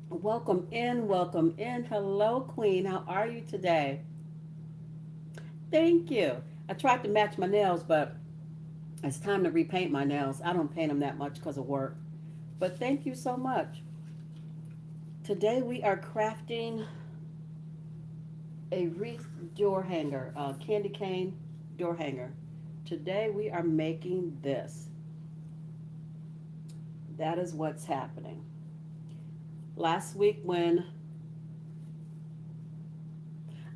Welcome in, welcome in. Hello, Queen. How are you today? Thank you. I tried to match my nails, but it's time to repaint my nails. I don't paint them that much because of work. But thank you so much. Today we are crafting a wreath door hanger, a candy cane door hanger. Today we are making this. That is what's happening. Last week when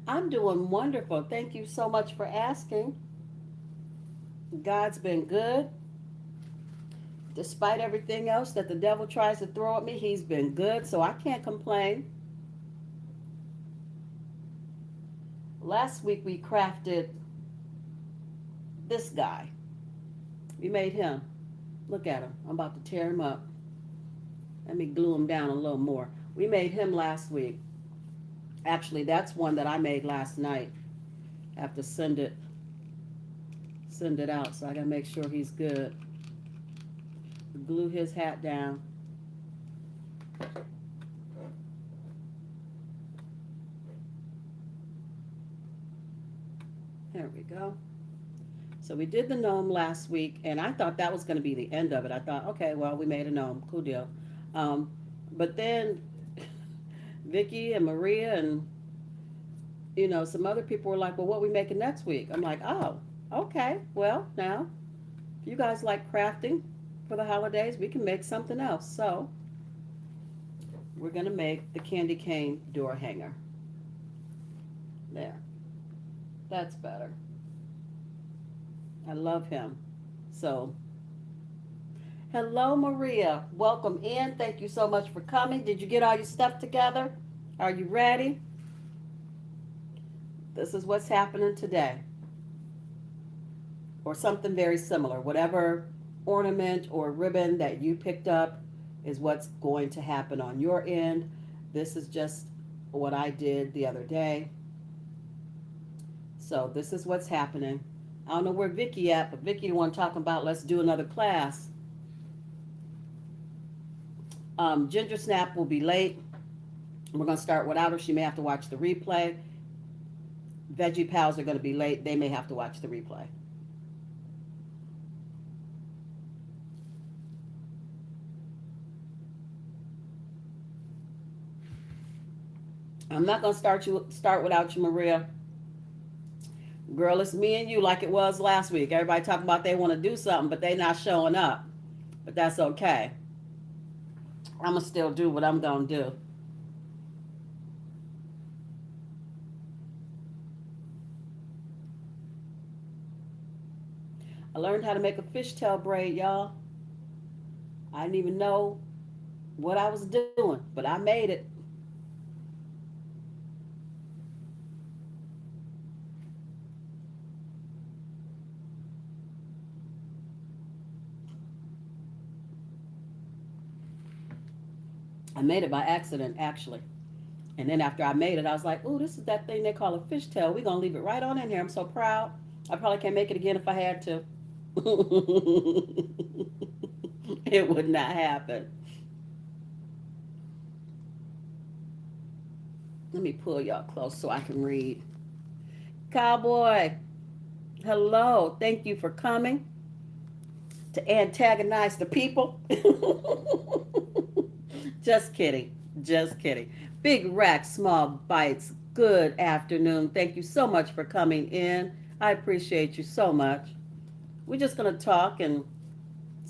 I'm doing wonderful. Thank you so much for asking. God's been good. Despite everything else that the devil tries to throw at me, he's been good, so I can't complain. Last week we crafted this guy. We made him. Look at him. I'm about to tear him up. Let me glue him down a little more. We made him last week. Actually, that's one that I made last night. I have to send it out, so I gotta make sure he's good. Glue his hat down. There we go. So we did the gnome last week, and I thought that was going to be the end of it. I thought, okay, well, we made a gnome, cool deal. But then Vicky and Maria and some other people were like, well, what are we making next week? I'm like, oh, okay. Well, now if you guys like crafting for the holidays, we can make something else. So we're going to make the candy cane door hanger. There. That's better. I love him. So, hello, Maria. Welcome in. Thank you so much for coming. Did you get all your stuff together? Are you ready? This is what's happening today. Or something very similar. Whatever ornament or ribbon that you picked up is what's going to happen on your end. This is just what I did the other day. So this is what's happening. I don't know where Vicky at, but Vicky the one talking about let's do another class. Ginger Snap will be late. We're going to start without her. She may have to watch the replay. Veggie Pals are going to be late. They may have to watch the replay. I'm not going to start without you, Maria. Girl, it's me and you like it was last week. Everybody talking about they want to do something, but they not showing up. But that's okay. I'm going to still do what I'm going to do. I learned how to make a fishtail braid, y'all. I didn't even know what I was doing, but I made it. I made it by accident, actually. And then after I made it, I was like, ooh, this is that thing they call a fishtail. We're going to leave it right on in here. I'm so proud. I probably can't make it again if I had to. It would not happen. Let me pull y'all close so I can read. Cowboy, hello. Thank you for coming to antagonize the people. Just kidding. Just kidding. Big Rack, Small Bites. Good afternoon. Thank you so much for coming in. I appreciate you so much. We're just going to talk and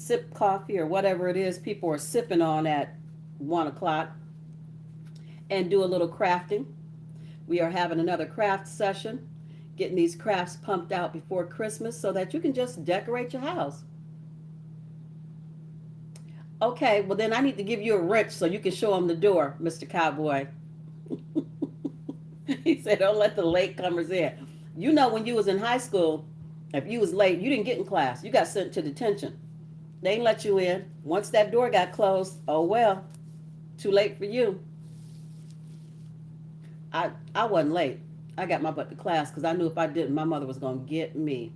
sip coffee or whatever it is people are sipping on at 1 o'clock and do a little crafting. We are having another craft session, getting these crafts pumped out before Christmas so that you can just decorate your house. Okay, well then I need to give you a wrench so you can show them the door, Mr. Cowboy. He said, don't let the latecomers in. You know, when you was in high school, if you was late, you didn't get in class. You got sent to detention. They didn't let you in. Once that door got closed, oh well, too late for you. I wasn't late. I got my butt to class because I knew if I didn't, my mother was going to get me.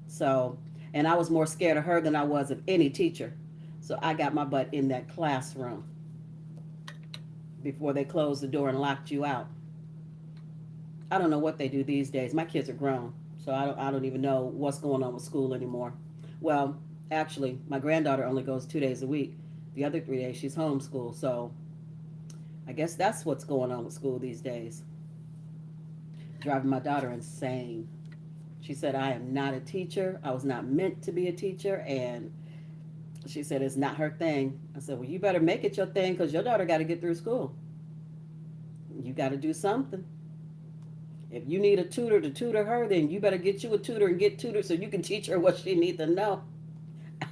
So, and I was more scared of her than I was of any teacher. So I got my butt in that classroom before they closed the door and locked you out. I don't know what they do these days. My kids are grown, so I don't even know what's going on with school anymore. Well, actually, my granddaughter only goes 2 days a week. The other 3 days she's homeschooled, so I guess that's what's going on with school these days. Driving my daughter insane. She said, I am not a teacher. I was not meant to be a teacher, and she said it's not her thing. I said, well, you better make it your thing because your daughter got to get through school. You got to do something. If you need a tutor to tutor her, then you better get you a tutor and get tutored so you can teach her what she needs to know.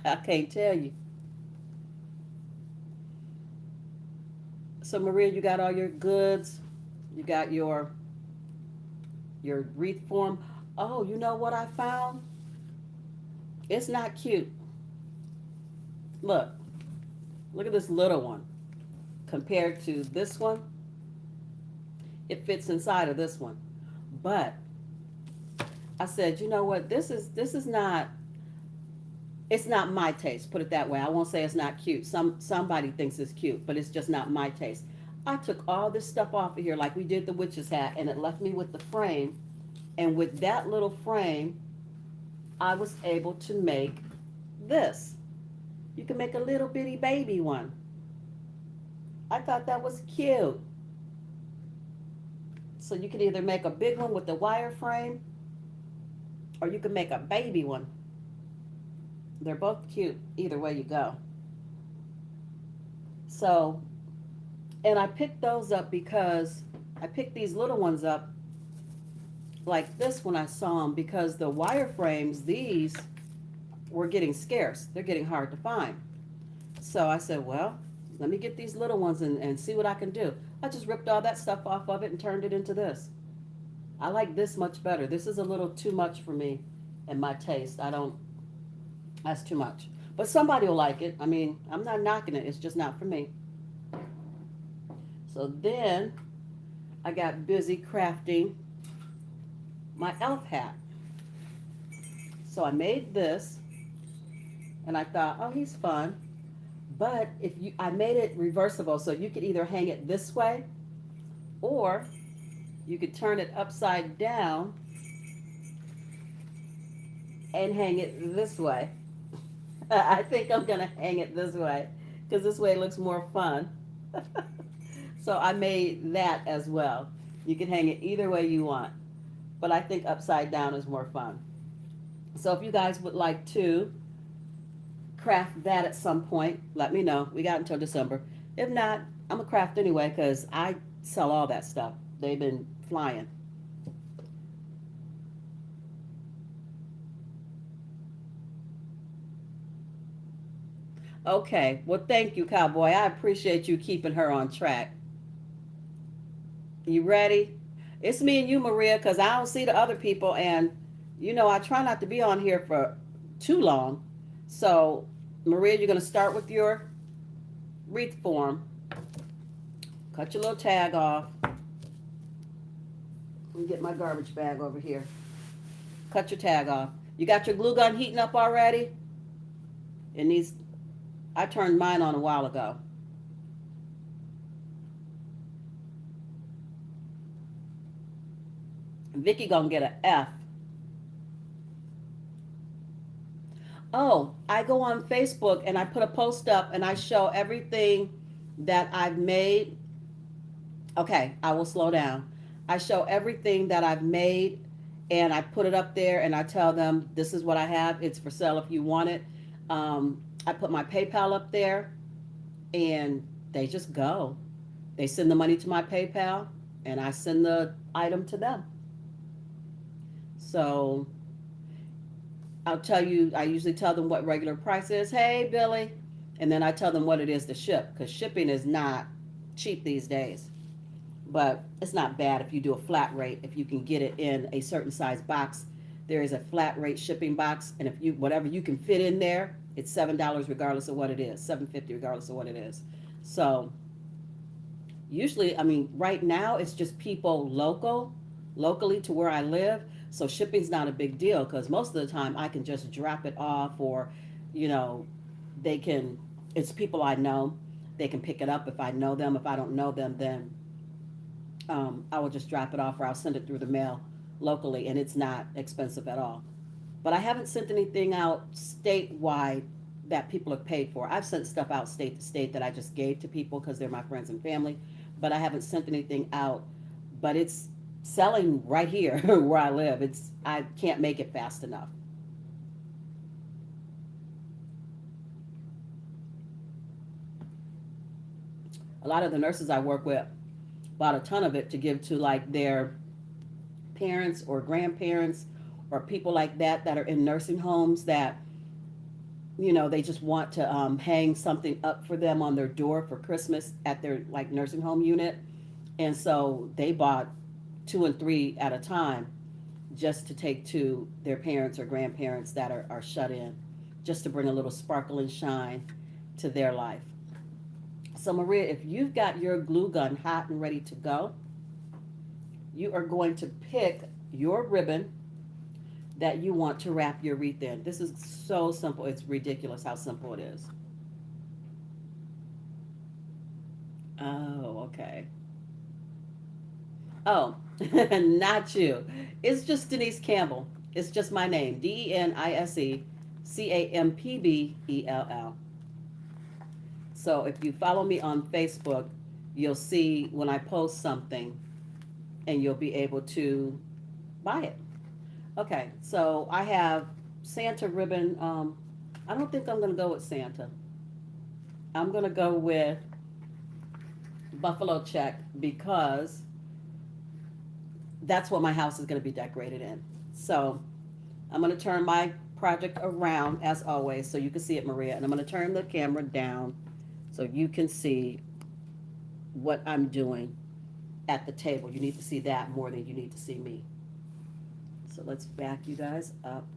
I can't tell you. So Maria, you got all your goods. You got your wreath form. Oh, you know what I found? It's not cute. Look. Look at this little one. Compared to this one, it fits inside of this one. But I said, you know what? This is not, it's not my taste. Put it that way. I won't say it's not cute. Somebody thinks it's cute, but it's just not my taste. I took all this stuff off of here like we did the witch's hat, and it left me with the frame. And with that little frame, I was able to make this. You can make a little bitty baby one. I thought that was cute. So you can either make a big one with the wire frame, or you can make a baby one. They're both cute, either way you go. So, and I picked those up because I picked these little ones up like this when I saw them, because the wire frames, these were getting scarce. They're getting hard to find. So I said, well, let me get these little ones and see what I can do. I just ripped all that stuff off of it and turned it into this. I like this much better. This is a little too much for me and my taste. That's too much. But somebody will like it. I mean, I'm not knocking it. It's just not for me. So then I got busy crafting my elf hat. So I made this and I thought, oh, he's fun. But I made it reversible, so you could either hang it this way or you could turn it upside down and hang it this way. I think I'm gonna hang it this way because this way it looks more fun. So I made that as well. You can hang it either way you want, but I think upside down is more fun. So if you guys would like to craft that at some point, let me know. We got until December. If not, I'm a craft anyway because I sell all that stuff. They've been flying. Okay, well, thank you, Cowboy. I appreciate you keeping her on track. You ready? It's me and you, Maria, because I don't see the other people, and I try not to be on here for too long. So, Maria, you're going to start with your wreath form. Cut your little tag off. Let me get my garbage bag over here. Cut your tag off. You got your glue gun heating up already? It needs, I turned mine on a while ago. Vicky gonna get an F. Oh, I go on Facebook and I put a post up and I show everything that I've made. Okay, I will slow down. I show everything that I've made and I put it up there and I tell them this is what I have. It's for sale if you want it. I put my PayPal up there, and they just go. They send the money to my PayPal, and I send the item to them. So I'll tell you, I usually tell them what regular price is. Hey, Billy. And then I tell them what it is to ship, because shipping is not cheap these days. But it's not bad if you do a flat rate. If you can get it in a certain size box, there is a flat rate shipping box, and if you whatever you can fit in there, it's $7 regardless of what it is, $7.50 regardless of what it is. So usually, I mean, right now it's just people locally to where I live. So shipping's not a big deal because most of the time I can just drop it off, or, you know, they can. It's people I know. They can pick it up if I know them. If I don't know them, then I will just drop it off, or I'll send it through the mail locally, and it's not expensive at all. But I haven't sent anything out statewide that people have paid for. I've sent stuff out state to state that I just gave to people because they're my friends and family, but I haven't sent anything out. But it's selling right here where I live. It's I can't make it fast enough. A lot of the nurses I work with bought a ton of it to give to like their parents or grandparents or people like that are in nursing homes that, they just want to hang something up for them on their door for Christmas at their like nursing home unit. And so they bought two and three at a time just to take to their parents or grandparents that are shut in, just to bring a little sparkle and shine to their life. So Maria, if you've got your glue gun hot and ready to go, you are going to pick your ribbon that you want to wrap your wreath in. This is so simple. It's ridiculous how simple it is. Oh, okay. Oh, not you. It's just Denise Campbell. It's just my name, DeniseCampbell. So if you follow me on Facebook, you'll see when I post something, and you'll be able to buy it. Okay, so I have Santa ribbon. I don't think I'm going to go with Santa. I'm going to go with buffalo check because that's what my house is going to be decorated in. So I'm going to turn my project around as always so you can see it, Maria. And I'm going to turn the camera down so you can see what I'm doing at the table. You need to see that more than you need to see me. So let's back you guys up.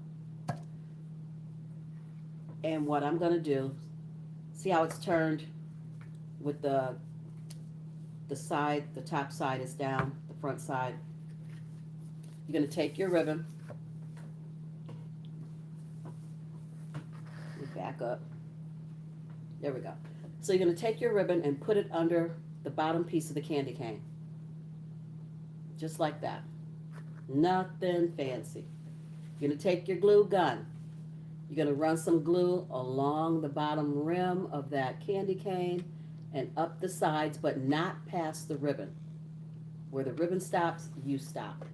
And what I'm going to do, see how it's turned with the side, the top side is down, the front side. You're going to take your ribbon, you back up. There we go. So you're going to take your ribbon and put it under the bottom piece of the candy cane. Just like that. Nothing fancy. You're going to take your glue gun. You're going to run some glue along the bottom rim of that candy cane and up the sides, but not past the ribbon. Where the ribbon stops, you stop.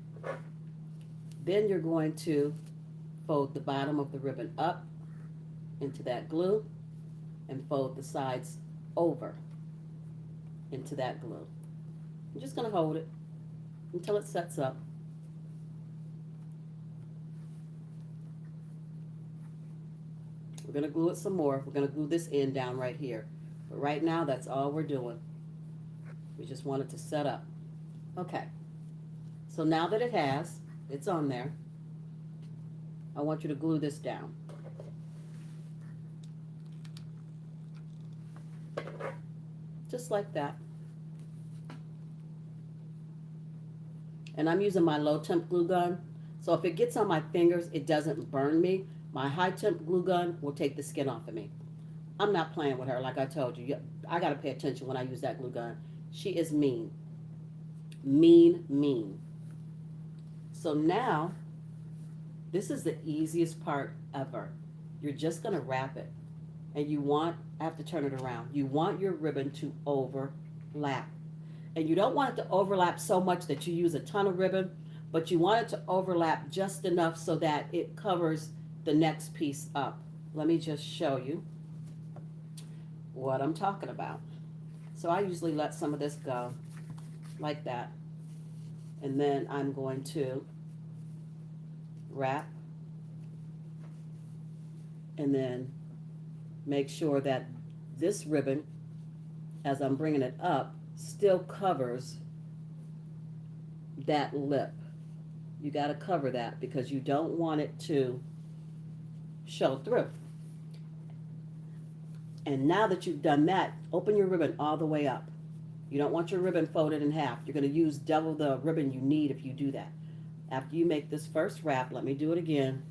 Then you're going to fold the bottom of the ribbon up into that glue and fold the sides over into that glue. I'm just going to hold it until it sets up. We're going to glue it some more. We're going to glue this end down right here. But right now, that's all we're doing. We just want it to set up. Okay. So now that it's on there, I want you to glue this down. Just like that. And I'm using my low temp glue gun. So if it gets on my fingers, it doesn't burn me. My high temp glue gun will take the skin off of me. I'm not playing with her, like I told you. I got to pay attention when I use that glue gun. She is mean. Mean, mean. So now, this is the easiest part ever. You're just going to wrap it. And I have to turn it around. You want your ribbon to overlap. And you don't want it to overlap so much that you use a ton of ribbon, but you want it to overlap just enough so that it covers the next piece up. Let me just show you. what I'm talking about. So I usually let some of this go like that. And then I'm going to wrap and then make sure that this ribbon, as I'm bringing it up, still covers that lip. You got to cover that because you don't want it to show through. And now that you've done that, open your ribbon all the way up. You don't want your ribbon folded in half. You're going to use double the ribbon you need if you do that. After you make this first wrap, let me do it again.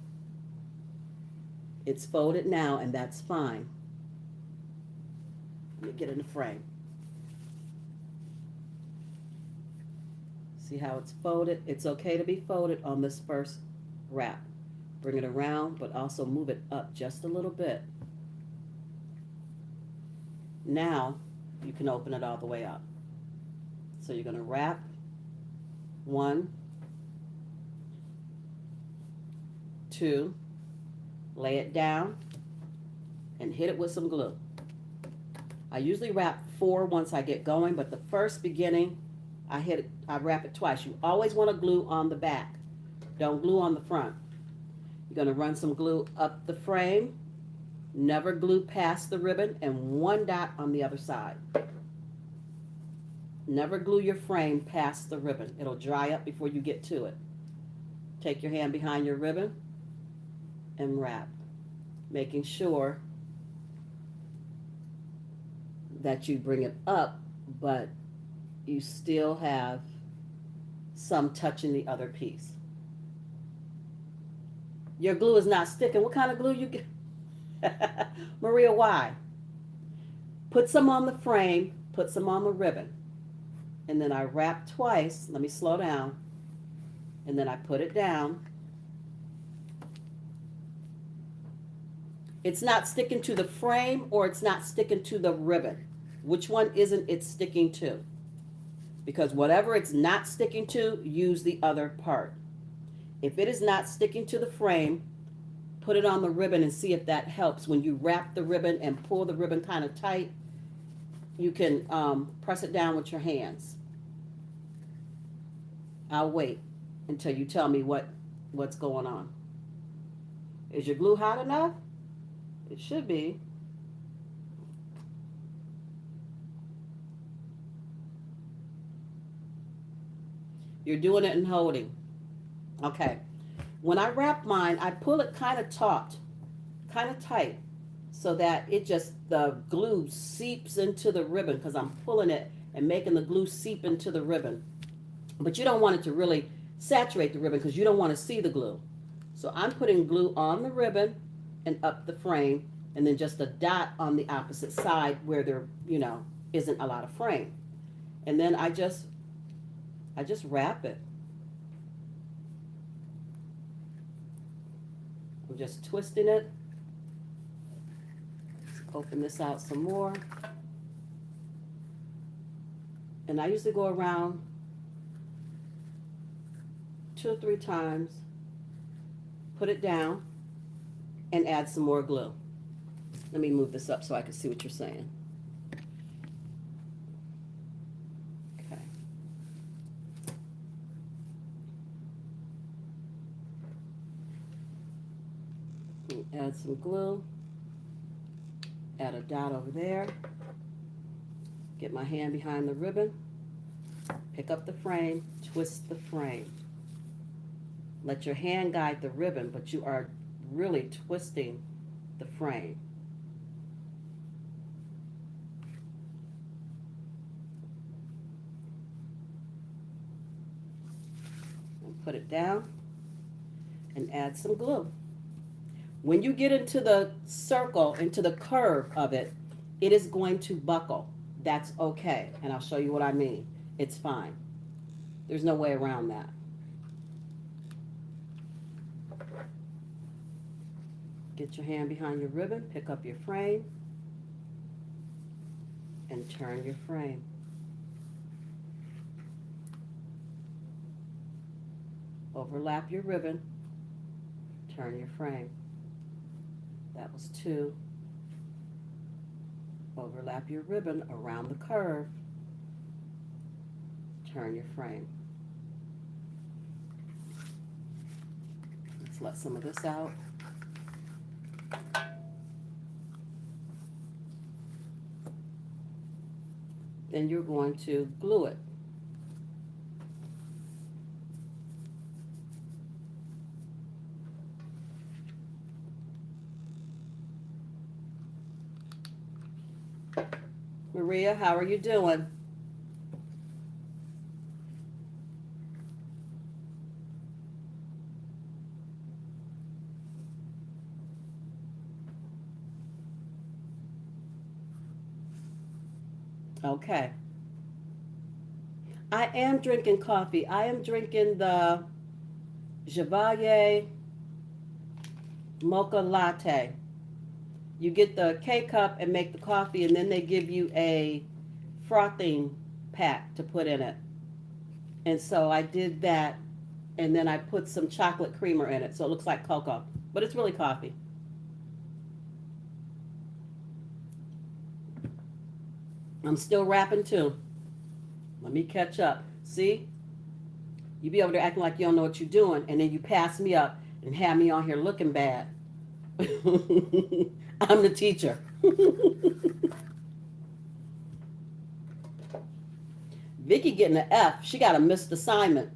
It's folded now, and that's fine. Let me get in the frame. See how it's folded? It's okay to be folded on this first wrap. Bring it around, but also move it up just a little bit. Now, you can open it all the way up. So you're going to wrap 1, 2, lay it down, and hit it with some glue. I usually wrap 4 once I get going, but the first beginning, I wrap it twice. You always want to glue on the back. Don't glue on the front. You're going to run some glue up the frame, never glue past the ribbon, and 1 dot on the other side. Never glue your frame past the ribbon. It'll dry up before you get to it. Take your hand behind your ribbon and wrap, making sure that you bring it up, but you still have some touching the other piece. Your glue is not sticking. What kind of glue you get? Maria, why? Put some on the frame, put some on the ribbon. And then I wrap twice. Let me slow down. And then I put it down. It's not sticking to the frame or it's not sticking to the ribbon. Which one isn't it sticking to? Because whatever it's not sticking to, use the other part. If it is not sticking to the frame, put it on the ribbon and see if that helps. When you wrap the ribbon and pull the ribbon kind of tight, you can press it down with your hands. I'll wait until you tell me what's going on. Is your glue hot enough? It should be. You're doing it and holding. Okay. When I wrap mine, I pull it kind of taut, kind of tight, so that the glue seeps into the ribbon because I'm pulling it and making the glue seep into the ribbon. But you don't want it to really saturate the ribbon because you don't want to see the glue. So I'm putting glue on the ribbon and up the frame, and then just a dot on the opposite side where there, isn't a lot of frame. And then I just wrap it. I'm just twisting it. Let's open this out some more. And I usually go around 2 or 3 times, put it down, and add some more glue. Let me move this up so I can see what you're saying. Okay. Add some glue. Add a dot over there. Get my hand behind the ribbon. Pick up the frame, twist the frame. Let your hand guide the ribbon, but you are really twisting the frame. And put it down and add some glue. When you get into the circle, into the curve of it, it is going to buckle. That's okay, and I'll show you what I mean. It's fine. There's no way around that. Get your hand behind your ribbon, pick up your frame, and turn your frame. Overlap your ribbon, turn your frame. That was 2. Overlap your ribbon around the curve. Turn your frame. Let's let some of this out. Then you're going to glue it. Maria, how are you doing? Okay. I am drinking coffee. I am drinking the Chevalier Mocha Latte. You get the K cup and make the coffee, and then they give you a frothing pack to put in it. And so I did that, and then I put some chocolate creamer in it, so it looks like cocoa, but it's really coffee. I'm still rapping too. Let me catch up. See? You be over there acting like you don't know what you're doing, and then you pass me up and have me on here looking bad. I'm the teacher. Vicky getting an F. She got a missed assignment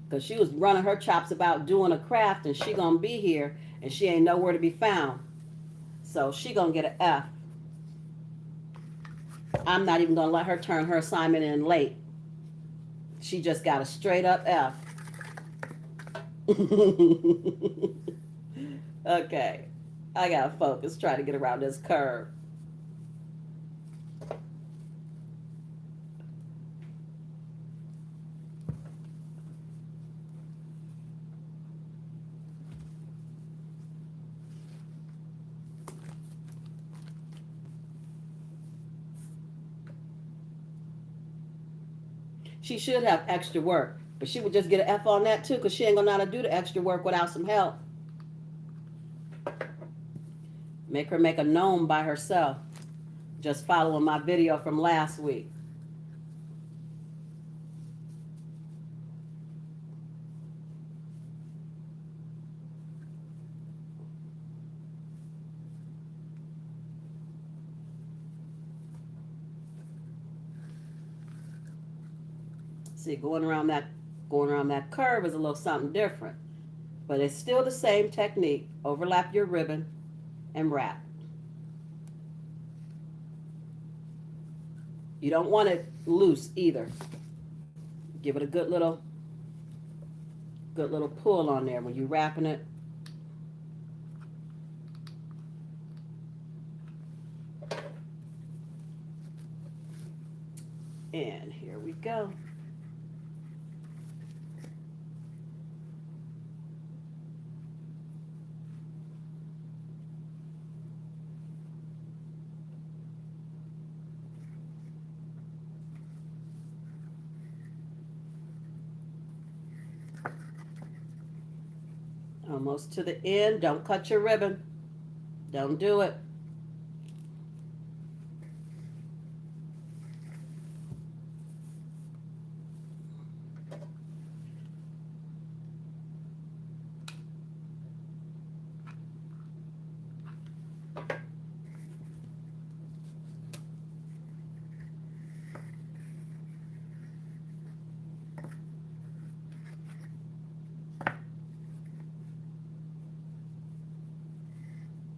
because she was running her chops about doing a craft, and she gonna be here, and she ain't nowhere to be found. So she gonna get an F. I'm not even gonna let her turn her assignment in late. She just got a straight up F. Okay, I gotta focus, try to get around this curve. She should have extra work, but she would just get an F on that too, because she ain't gonna know how to do the extra work without some help. Make her make a gnome by herself, just following my video from last week. See, going around that curve is a little something different, but it's still the same technique. Overlap your ribbon and wrap. You don't want it loose either. Give it a good little pull on there when you're wrapping it. And here we go. Almost to the end. Don't cut your ribbon. Don't do it.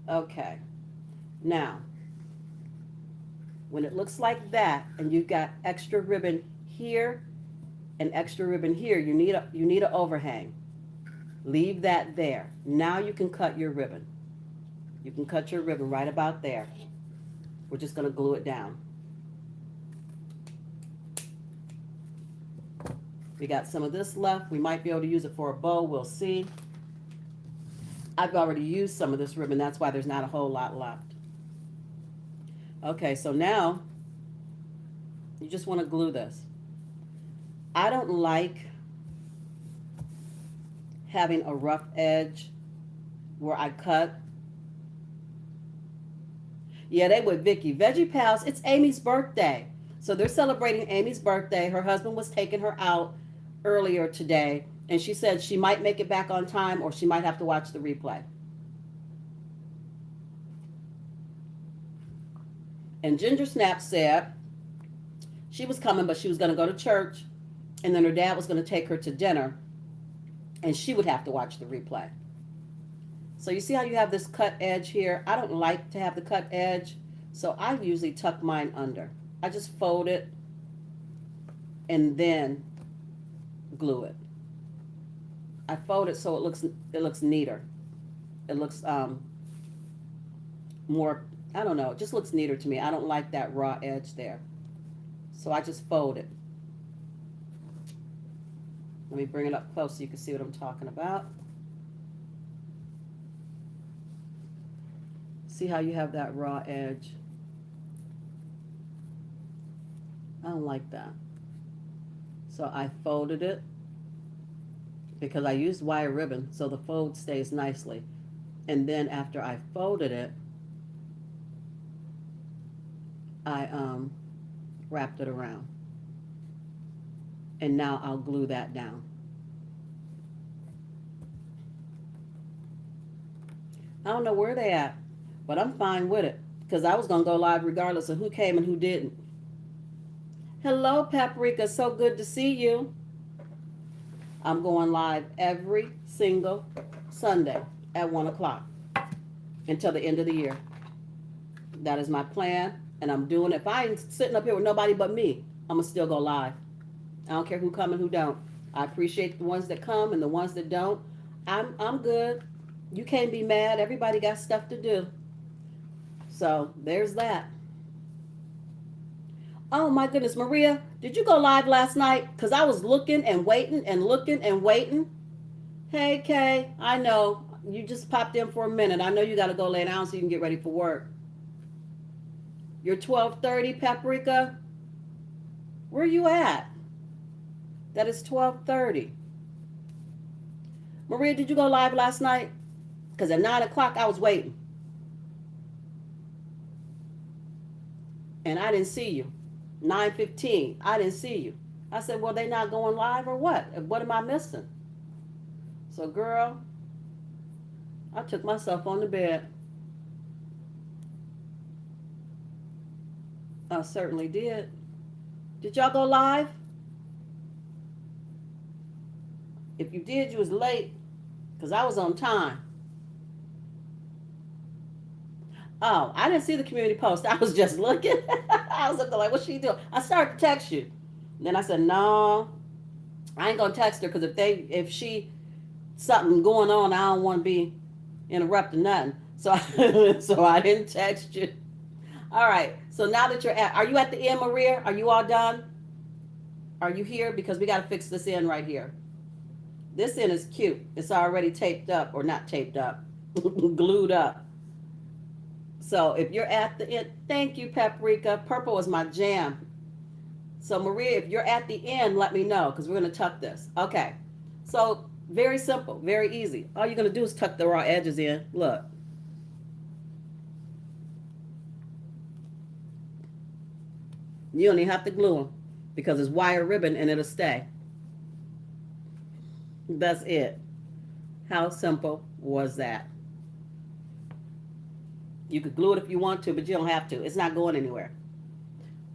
Okay. Now, when it looks like that and you've got extra ribbon here and extra ribbon here, you need an overhang. Leave that there. Now you can cut your ribbon. You can cut your ribbon right about there. We're just going to glue it down. We got some of this left. We might be able to use it for a bow. We'll see. I've already used some of this ribbon. That's why there's not a whole lot left. Okay, so now you just want to glue this. I don't like having a rough edge where I cut. Yeah, they with Vicky. Veggie Pals, it's Amy's birthday. So they're celebrating Amy's birthday. Her husband was taking her out earlier today, and she said she might make it back on time or she might have to watch the replay. And Ginger Snap said she was coming, but she was going to go to church, and then her dad was going to take her to dinner, and she would have to watch the replay. So you see how you have this cut edge here? I don't like to have the cut edge, so I usually tuck mine under. I just fold it and then glue it. I fold it so it looks neater. It looks more, I don't know, it just looks neater to me. I don't like that raw edge there. So I just fold it. Let me bring it up close so you can see what I'm talking about. See how you have that raw edge? I don't like that. So I folded it because I used wire ribbon so the fold stays nicely. And then after I folded it, I wrapped it around. And now I'll glue that down. I don't know where they at, but I'm fine with it because I was going to go live regardless of who came and who didn't. Hello, Paprika. So good to see you. I'm going live every single Sunday at 1 o'clock until the end of the year. That is my plan, and I'm doing it. If I ain't sitting up here with nobody but me, I'm going to still go live. I don't care who come and who don't. I appreciate the ones that come and the ones that don't. I'm good. You can't be mad. Everybody got stuff to do. So there's that. Oh my goodness, Maria, did you go live last night? Because I was looking and waiting and looking and waiting. Hey, Kay, I know. You just popped in for a minute. I know you got to go lay down so you can get ready for work. You're 12:30, Paprika. Where are you at? That is 12:30. Maria, did you go live last night? Because at 9 o'clock, I was waiting. And I didn't see you. 9:15, I didn't see you. I said, well, they not going live or what? What am I missing? So, girl, I took myself on the bed. I certainly did. Did y'all go live? If you did, you was late because I was on time. Oh, I didn't see the community post. I was just looking. I was looking like, what's she doing? I started to text you. Then I said, no, I ain't gonna text her because if she something going on, I don't want to be interrupting nothing. So I didn't text you. All right. So now that are you at the end, Maria? Are you all done? Are you here? Because we got to fix this end right here. This end is cute. It's already taped up, or not taped up, glued up. So if you're at the end, thank you, Paprika. Purple is my jam. So Maria, if you're at the end, let me know because we're going to tuck this. Okay. So very simple, very easy. All you're going to do is tuck the raw edges in. Look. You don't even have to glue them because it's wire ribbon and it'll stay. That's it. How simple was that? You could glue it if you want to, but you don't have to. It's not going anywhere.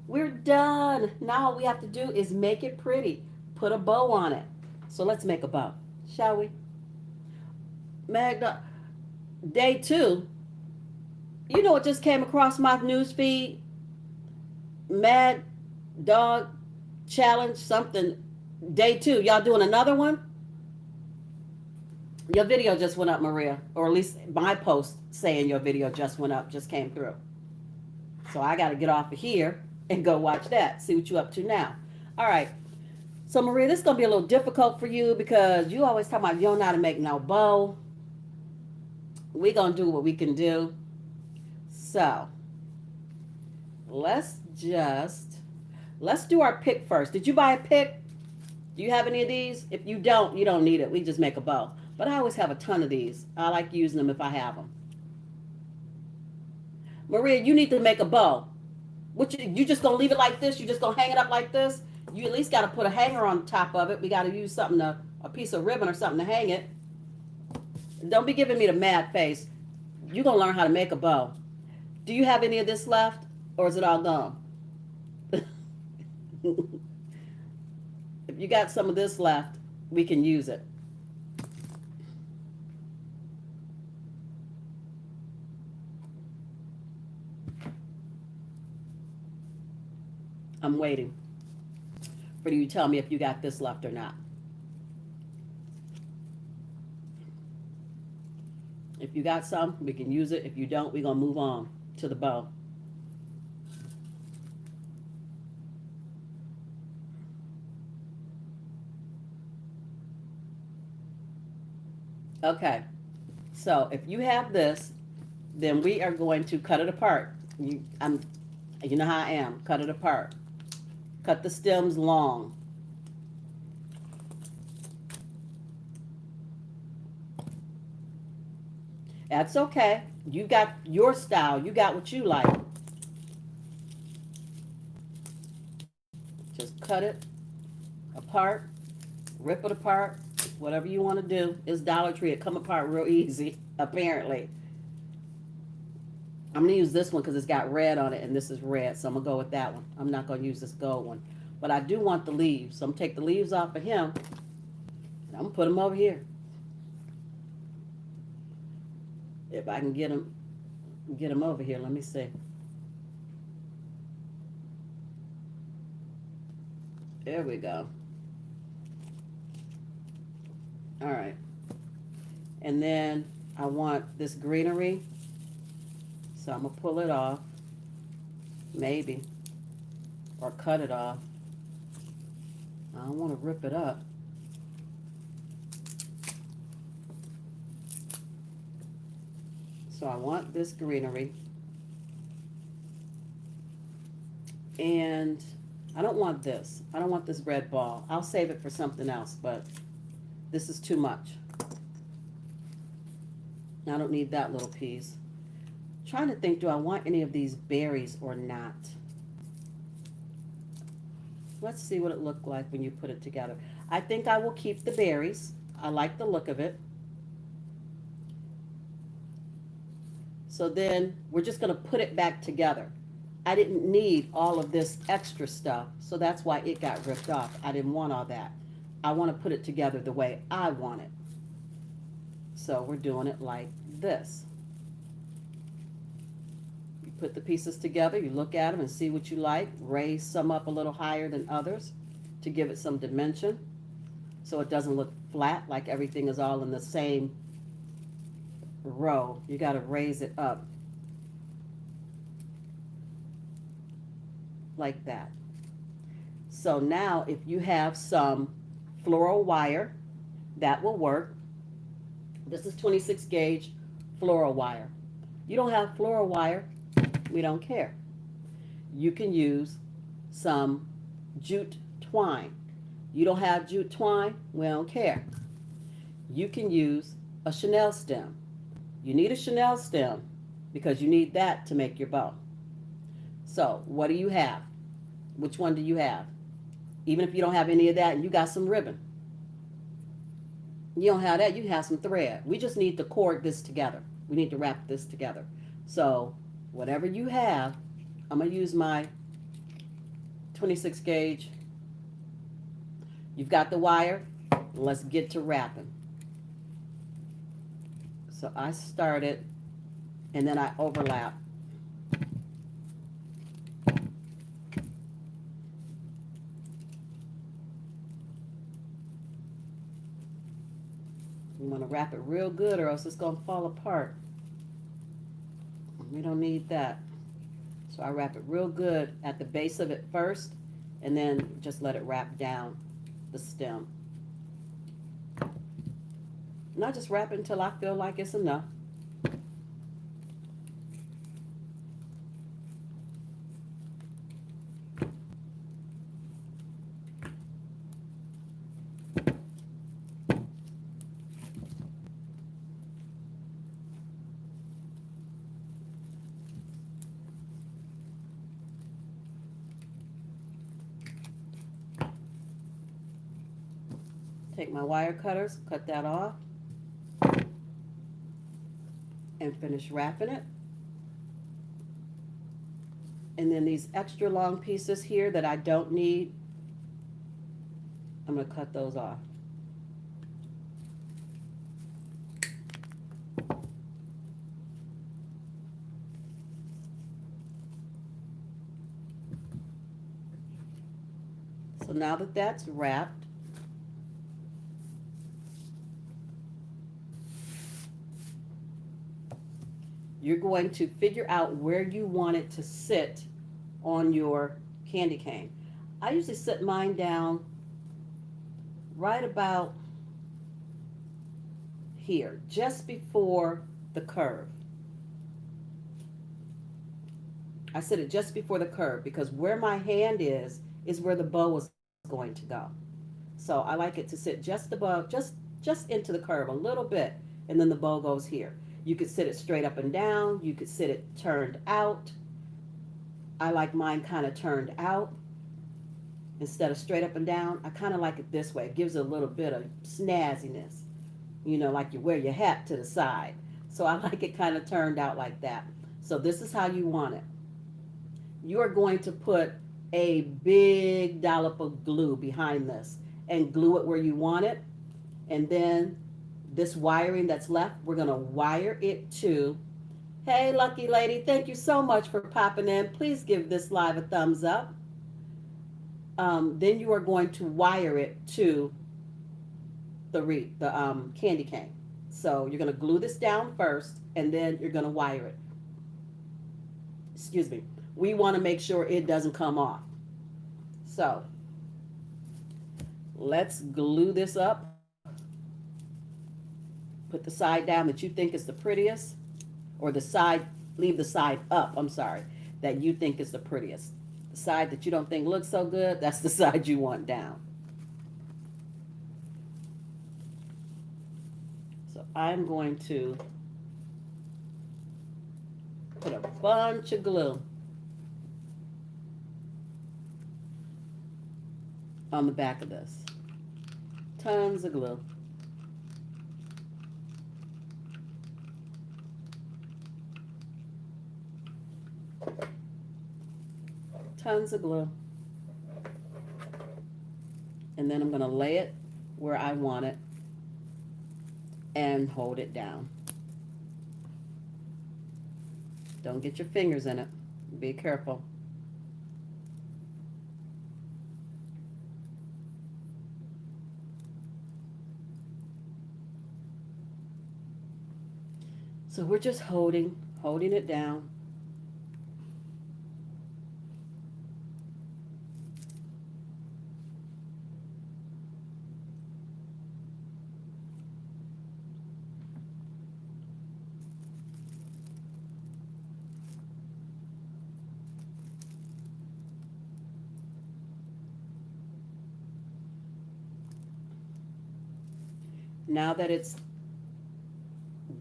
We're done. Now all we have to do is make it pretty. Put a bow on it. So let's make a bow, shall we? Magda, day 2. You know what just came across my news feed? Mad Dog Challenge something. Day 2. Y'all doing another one? Your video just went up, Maria, or at least my post saying your video just went up, just came through. So I got to get off of here and go watch that, see what you're up to now. All right. So, Maria, this is going to be a little difficult for you because you always talk about you don't know how to make no bow. We're going to do what we can do. So, let's do our pick first. Did you buy a pick? Do you have any of these? If you don't need it. We just make a bow. But I always have a ton of these. I like using them if I have them. Maria, you need to make a bow. What you just gonna leave it like this? You just gonna hang it up like this? You at least got to put a hanger on top of it. We got to use something to a piece of ribbon or something to hang it. Don't be giving me the mad face. You're gonna learn how to make a bow. Do you have any of this left, or is it all gone? If you got some of this left, we can use it. I'm waiting for you to tell me if you got this left or not. If you got some, we can use it. If you don't, we're going to move on to the bow. Okay, so if you have this, then we are going to cut it apart. You know how I am. Cut it apart. Cut the stems long. That's okay. You got your style. You got what you like. Just cut it apart, rip it apart, whatever you want to do. It's Dollar Tree. It come apart real easy, apparently. I'm going to use this one because it's got red on it, and this is red, so I'm going to go with that one. I'm not going to use this gold one. But I do want the leaves, so I'm going to take the leaves off of him, and I'm going to put them over here. If I can get them over here, let me see. There we go. All right. And then I want this greenery. So I'm going to pull it off. Maybe. Or cut it off. I don't want to rip it up. So I want this greenery. And I don't want this. I don't want this red ball. I'll save it for something else, but this is too much. I don't need that little piece. I'm trying to think, do I want any of these berries or not? Let's see what it looked like when you put it together. I think I will keep the berries. I like the look of it. So then we're just going to put it back together. I didn't need all of this extra stuff, so that's why it got ripped off. I didn't want all that. I want to put it together the way I want it. So we're doing it like this. You put the pieces together, you look at them and see what you like. Raise some up a little higher than others to give it some dimension so it doesn't look flat like everything is all in the same row. You got to raise it up like that. So now if you have some floral wire, that will work. This is 26 gauge floral wire. You don't have floral wire, we don't care. You can use some jute twine. You don't have jute twine, we don't care. You can use a chenille stem. You need a chenille stem because you need that to make your bow. So what do you have? Which one do you have? Even if you don't have any of that and you got some ribbon. You don't have that, you have some thread. We just need to cord this together. We need to wrap this together. So whatever you have, I'm going to use my 26 gauge. You've got the wire. Let's get to wrapping. So I started and then I overlap. You want to wrap it real good or else it's going to fall apart. We don't need that. So I wrap it real good at the base of it first and then just let it wrap down the stem. And I just wrap it until I feel like it's enough. take my wire cutters, cut that off, and finish wrapping it. And then these extra long pieces here that I don't need, I'm going to cut those off. So now that that's wrapped, you're going to figure out where you want it to sit on your candy cane. I usually set mine down right about here, just before the curve. I set it just before the curve because where my hand is where the bow is going to go. So I like it to sit just above, just into the curve a little bit, and then the bow goes here. You could sit it straight up and down. You could sit it turned out. I like mine kind of turned out instead of straight up and down. I kind of like it this way. It gives it a little bit of snazziness, you know, like you wear your hat to the side. So I like it kind of turned out like that. So this is how you want it. You are going to put a big dollop of glue behind this and glue it where you want it. And then this wiring that's left, we're going to wire it to, hey, lucky lady, thank you so much for popping in. Please give this live a thumbs up. Then you are going to wire it to the candy cane. So you're going to glue this down first, and then you're going to wire it. Excuse me. We want to make sure it doesn't come off. So let's glue this up. Put the side down that you think is the prettiest, or the side, leave the side up, I'm sorry, that you think is the prettiest. The side that you don't think looks so good, that's the side you want down. So I'm going to put a bunch of glue on the back of this. Tons of glue. Tons of glue. And then I'm going to lay it where I want it and hold it down. Don't get your fingers in it. Be careful. So we're just holding it down. Now that it's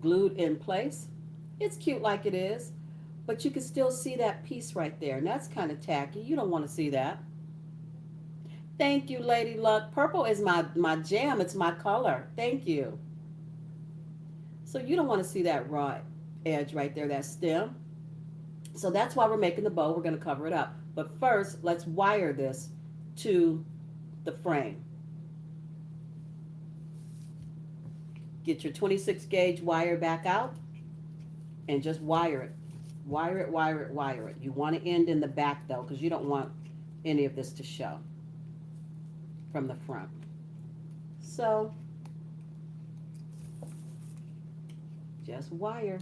glued in place, it's cute like it is, but you can still see that piece right there, and that's kind of tacky. You don't want to see that. Thank you, Lady Luck. Purple is my jam. It's my color. Thank you. So you don't want to see that raw edge right there, that stem. So that's why we're making the bow. We're going to cover it up. But first, let's wire this to the frame. Get your 26 gauge wire back out and just wire it. Wire it, wire it, wire it. You want to end in the back though, because you don't want any of this to show from the front. So just wire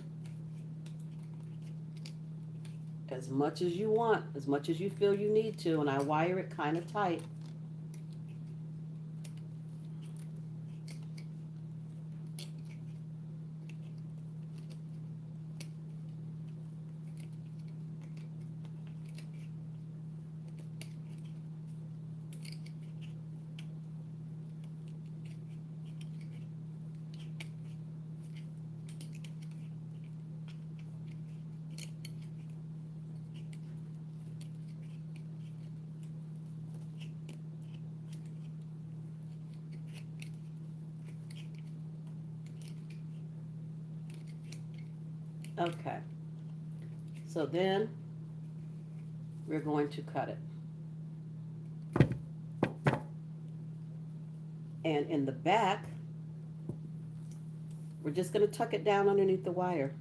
as much as you want, as much as you feel you need to, and I wire it kind of tight. Okay. So then we're going to cut it. And in the back, we're just going to tuck it down underneath the wire.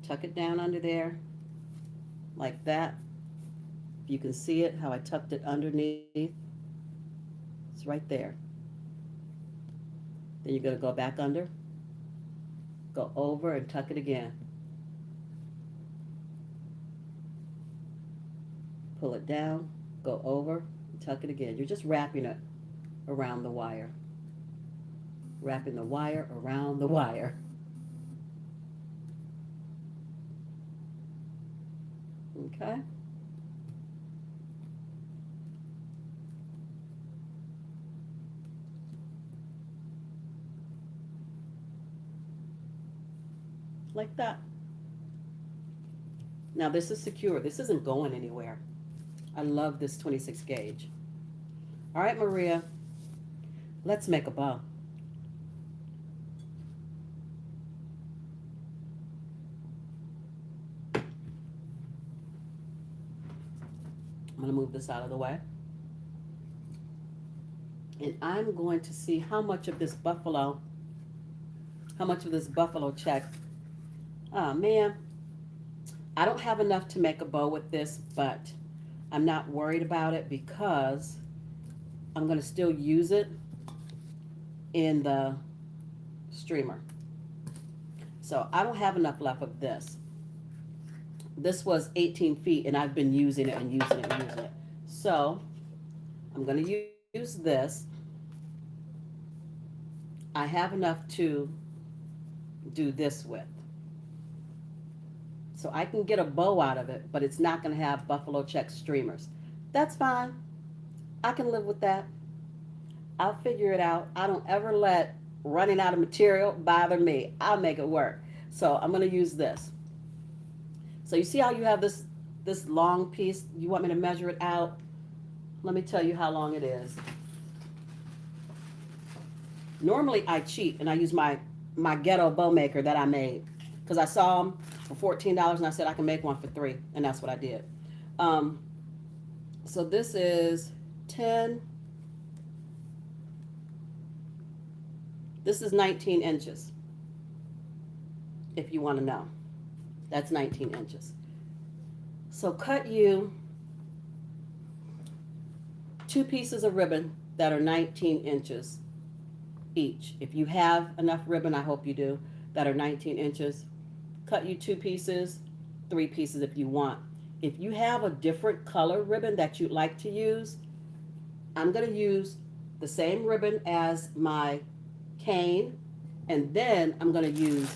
Tuck it down under there like that. You can see it, how I tucked it underneath. It's right there. Then you're going to go back under, go over and tuck it again. Pull it down, go over, and tuck it again. You're just wrapping it around the wire. Wrapping the wire around the wire. Okay? Like that. Now this is secure. This isn't going anywhere. I love this 26 gauge. All right, Maria, let's make a bow. I'm going to move this out of the way. And I'm going to see how much of this buffalo check. Oh man, I don't have enough to make a bow with this, but I'm not worried about it because I'm going to still use it in the streamer. So I don't have enough left of this. This was 18 feet and I've been using it and using it and using it. So I'm going to use this. I have enough to do this with. So I can get a bow out of it, but it's not going to have buffalo check streamers. That's fine. I can live with that. I'll figure it out. I don't ever let running out of material bother me. I'll make it work. So I'm going to use this. So you see how you have this long piece? You want me to measure it out? Let me tell you how long it is. Normally I cheat and I use my ghetto bow maker that I made because I saw them for $14 and I said I can make one for $3, and that's what I did. So this is 10. This is 19 inches. If you want to know, that's 19 inches. So cut you 2 pieces of ribbon that are 19 inches each. If you have enough ribbon, I hope you do, that are 19 inches. Cut you 2 pieces, 3 pieces if you want. If you have a different color ribbon that you'd like to use, I'm going to use the same ribbon as my cane, and then I'm going to use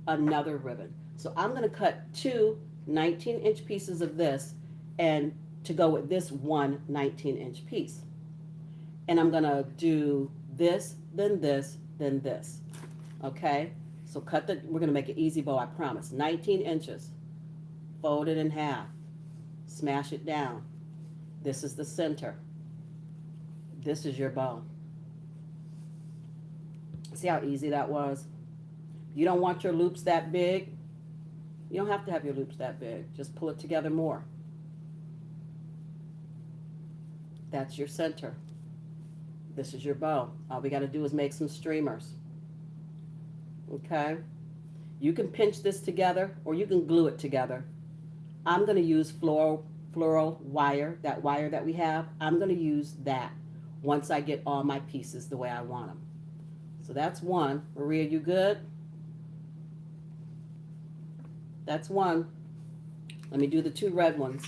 another ribbon. So I'm going to cut 2 19-inch pieces of this and to go with this one 19-inch piece. And I'm going to do this, then this, then this. Okay? So we're going to make an easy bow, I promise. 19 inches. Fold it in half. Smash it down. This is the center. This is your bow. See how easy that was? You don't want your loops that big. You don't have to have your loops that big. Just pull it together more. That's your center. This is your bow. All we got to do is make some streamers. Okay? You can pinch this together or you can glue it together. I'm going to use floral wire, that wire that we have. I'm going to use that once I get all my pieces the way I want them. So that's one. Maria, you good? That's one. Let me do the 2 red ones.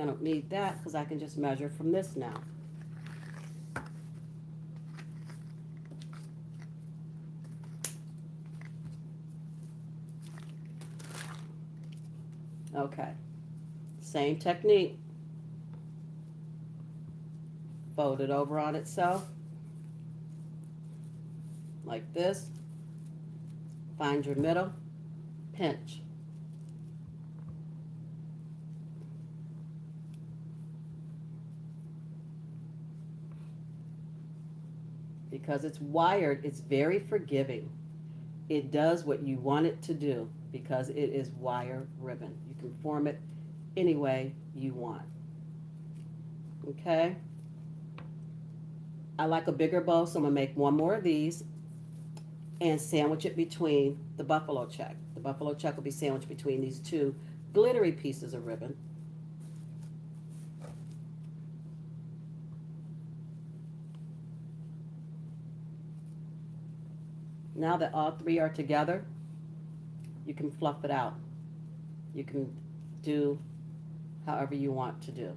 I don't need that because I can just measure from this now. Okay, same technique. Fold it over on itself. like this. Find your middle, pinch. Because it's wired, it's very forgiving. It does what you want it to do because it is wire ribbon. You can form it any way you want. Okay? I like a bigger bow, so I'm going to make one more of these and sandwich it between the buffalo check. The buffalo check will be sandwiched between these two glittery pieces of ribbon. Now that all three are together, you can fluff it out. You can do however you want to do.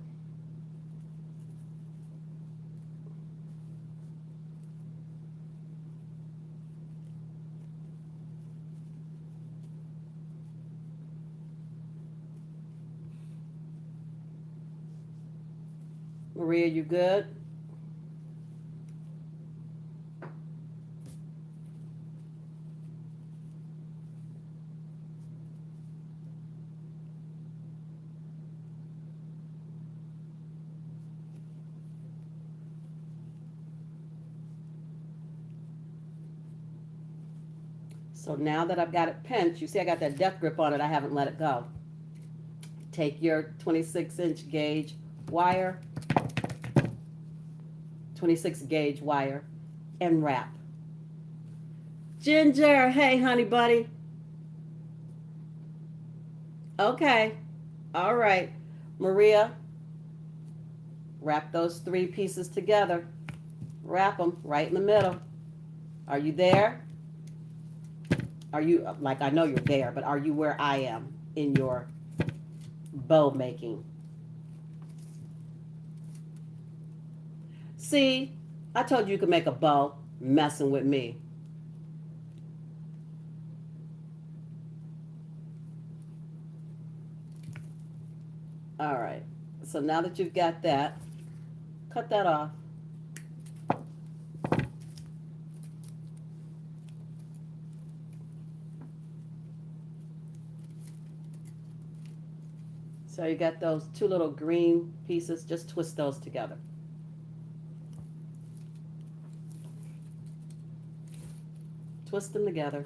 Maria, you good? So now that I've got it pinched, you see I got that death grip on it, I haven't let it go. Take your 26-inch gauge wire, 26 gauge wire, and wrap. Ginger, hey honey buddy. Okay, all right. Maria, wrap those three pieces together. Wrap them right in the middle. Are you there? Are you, like, I know you're there, but are you where I am in your bow making? See, I told you could make a bow messing with me. All right, so now that you've got that, cut that off. So you got those two little green pieces, just twist those together. Twist them together.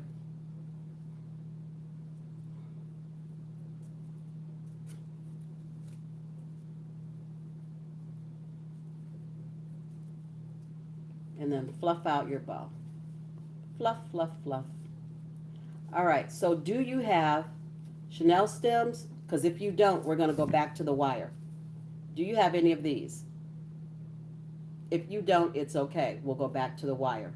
And then fluff out your bow. Fluff, fluff, fluff. All right, so do you have chenille stems? Because if you don't, we're going to go back to the wire. Do you have any of these? If you don't, it's okay. We'll go back to the wire.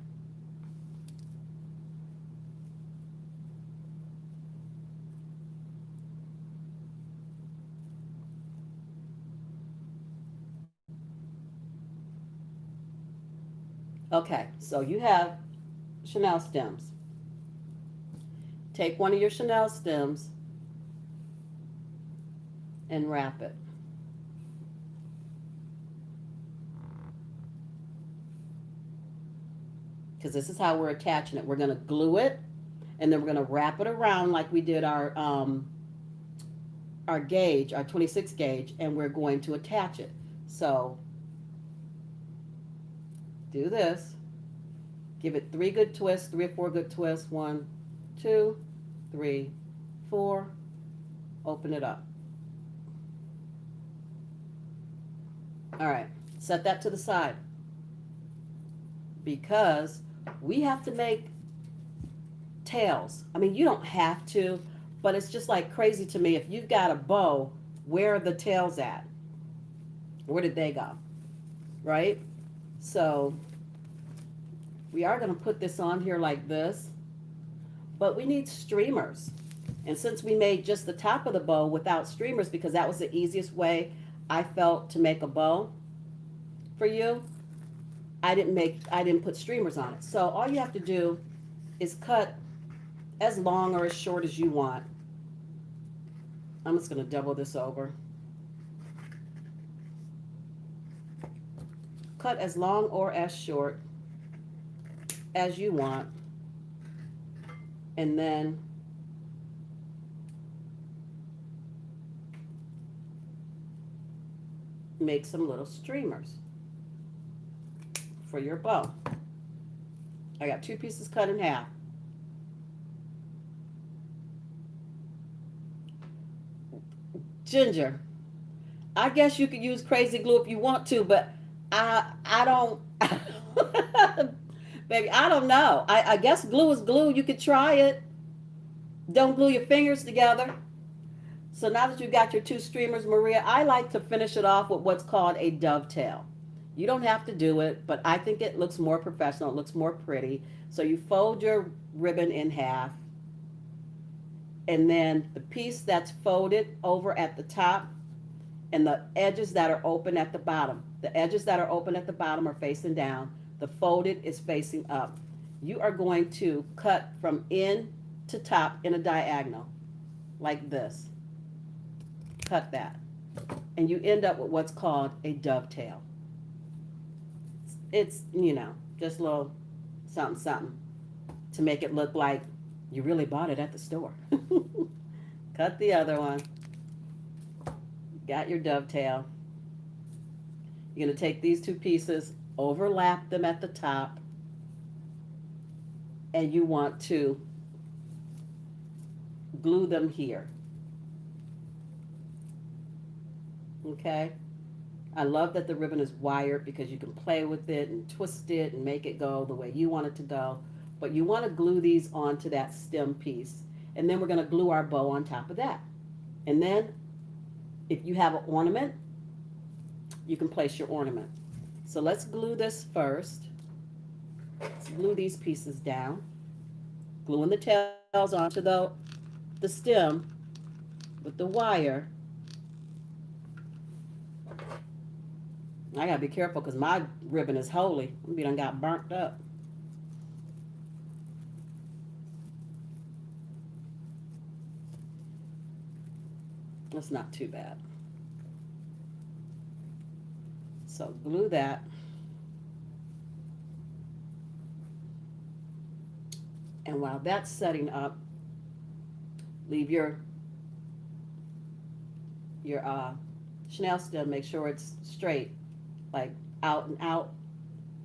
Okay, so you have chenille stems. Take one of your chenille stems and wrap it. Because this is how we're attaching it. We're going to glue it, and then we're going to wrap it around like we did our gauge, our 26 gauge, and we're going to attach it. So do this. Give it 3 good twists, 3 or 4 good twists. 1, 2, 3, 4. Open it up. All right, set that to the side because we have to make tails. I mean, you don't have to, but it's just like crazy to me. If you've got a bow, where are the tails at? Where did they go? Right? So we are going to put this on here like this, but we need streamers. And since we made just the top of the bow without streamers, because that was the easiest way I felt to make a bow for you, I didn't put streamers on it. So all you have to do is cut as long or as short as you want. I'm just going to double this over. Cut as long or as short as you want, and then make some little streamers for your bow. I got 2 pieces cut in half. Ginger, I guess you could use crazy glue if you want to, but I don't baby, I don't know. I guess glue is glue. You could try it. Don't glue your fingers together. So now that you've got your 2 streamers, Maria, I like to finish it off with what's called a dovetail. You don't have to do it, but I think it looks more professional. It looks more pretty. So you fold your ribbon in half, and then the piece that's folded over at the top and the edges that are open at the bottom. The edges that are open at the bottom are facing down. The folded is facing up. You are going to cut from end to top in a diagonal like this. Cut that. And you end up with what's called a dovetail. It's, just a little something, something to make it look like you really bought it at the store. Cut the other one. Got your dovetail. You're going to take these 2 pieces, overlap them at the top, and you want to glue them here. Okay? I love that the ribbon is wired because you can play with it and twist it and make it go the way you want it to go. But you want to glue these onto that stem piece. And then we're going to glue our bow on top of that. And then if you have an ornament, you can place your ornament. So let's glue this first. Let's glue these pieces down. Gluing the tails onto the stem with the wire. I gotta be careful because my ribbon is holy. Maybe done got burnt up. That's not too bad. So glue that. And while that's setting up, leave your Chanel stem, make sure it's straight, like out and out.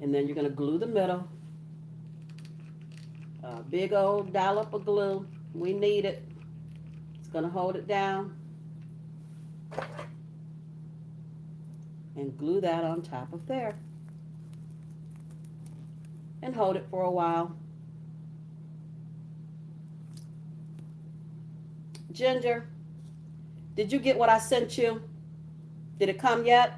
And then you're gonna glue the middle. A big old dollop of glue. We need it. It's gonna hold it down. And glue that on top of there. And hold it for a while. Ginger, did you get what I sent you? Did it come yet?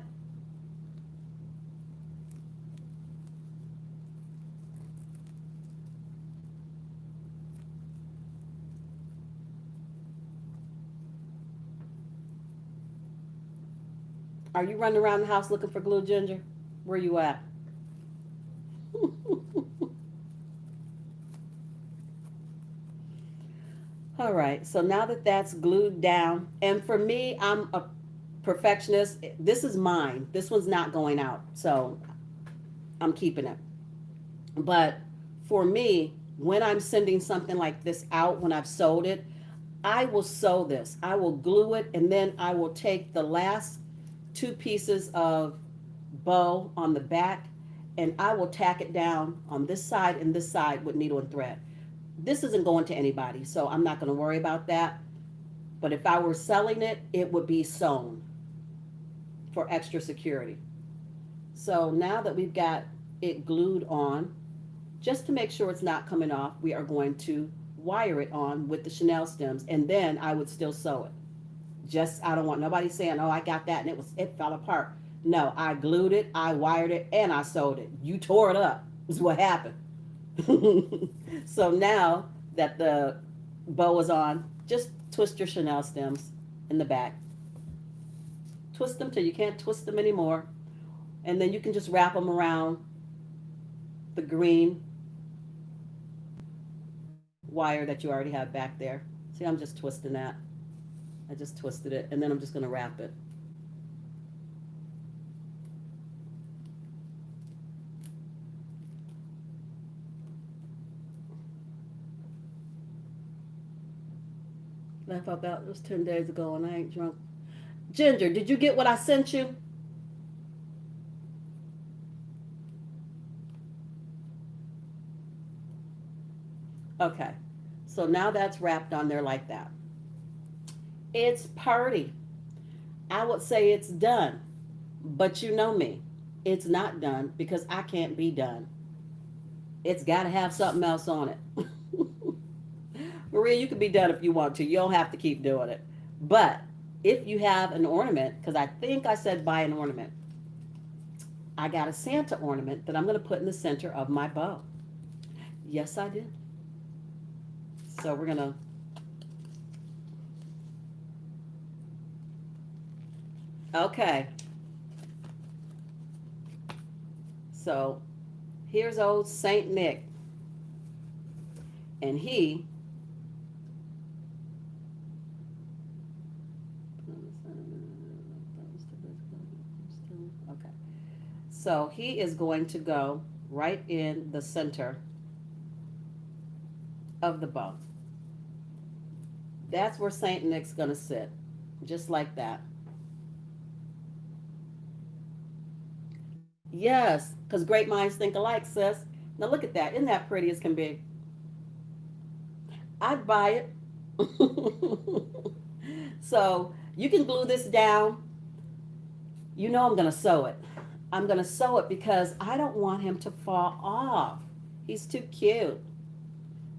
Are you running around the house looking for glue, Ginger? Where you at? All right, so now that that's glued down, and for me, I'm a perfectionist. This is mine. This one's not going out, so I'm keeping it. But for me, when I'm sending something like this out, when I've sewed it, I will sew this. I will glue it, and then I will take the last 2 pieces of bow on the back, and I will tack it down on this side and this side with needle and thread. This isn't going to anybody, so I'm not going to worry about that. But if I were selling it, it would be sewn for extra security. So now that we've got it glued on, just to make sure it's not coming off, we are going to wire it on with the Chanel stems, and then I would still sew it. I don't want nobody saying, oh, I got that and it fell apart. No, I glued it, I wired it, and I sewed it. You tore it up, is what happened. So now that the bow is on, just twist your Chanel stems in the back. Twist them till you can't twist them anymore. And then you can just wrap them around the green wire that you already have back there. See, I'm just twisting that. I just twisted it, and then I'm just going to wrap it. Laugh out loud. It was 10 days ago and I ain't drunk. Ginger, did you get what I sent you? Okay. So now that's wrapped on there like that. It's party. I would say it's done. But you know me. It's not done because I can't be done. It's got to have something else on it. Maria, you can be done if you want to. You don't have to keep doing it. But if you have an ornament, because I think I said buy an ornament, I got a Santa ornament that I'm going to put in the center of my bow. Yes, I did. So we're going to, okay. So here's old Saint Nick. And he, okay. So he is going to go right in the center of the bow. That's where Saint Nick's going to sit. Just like that. Yes, because great minds think alike, sis. Now look at that. Isn't that pretty as can be? I'd buy it. So you can glue this down. You know I'm going to sew it. I'm going to sew it because I don't want him to fall off. He's too cute.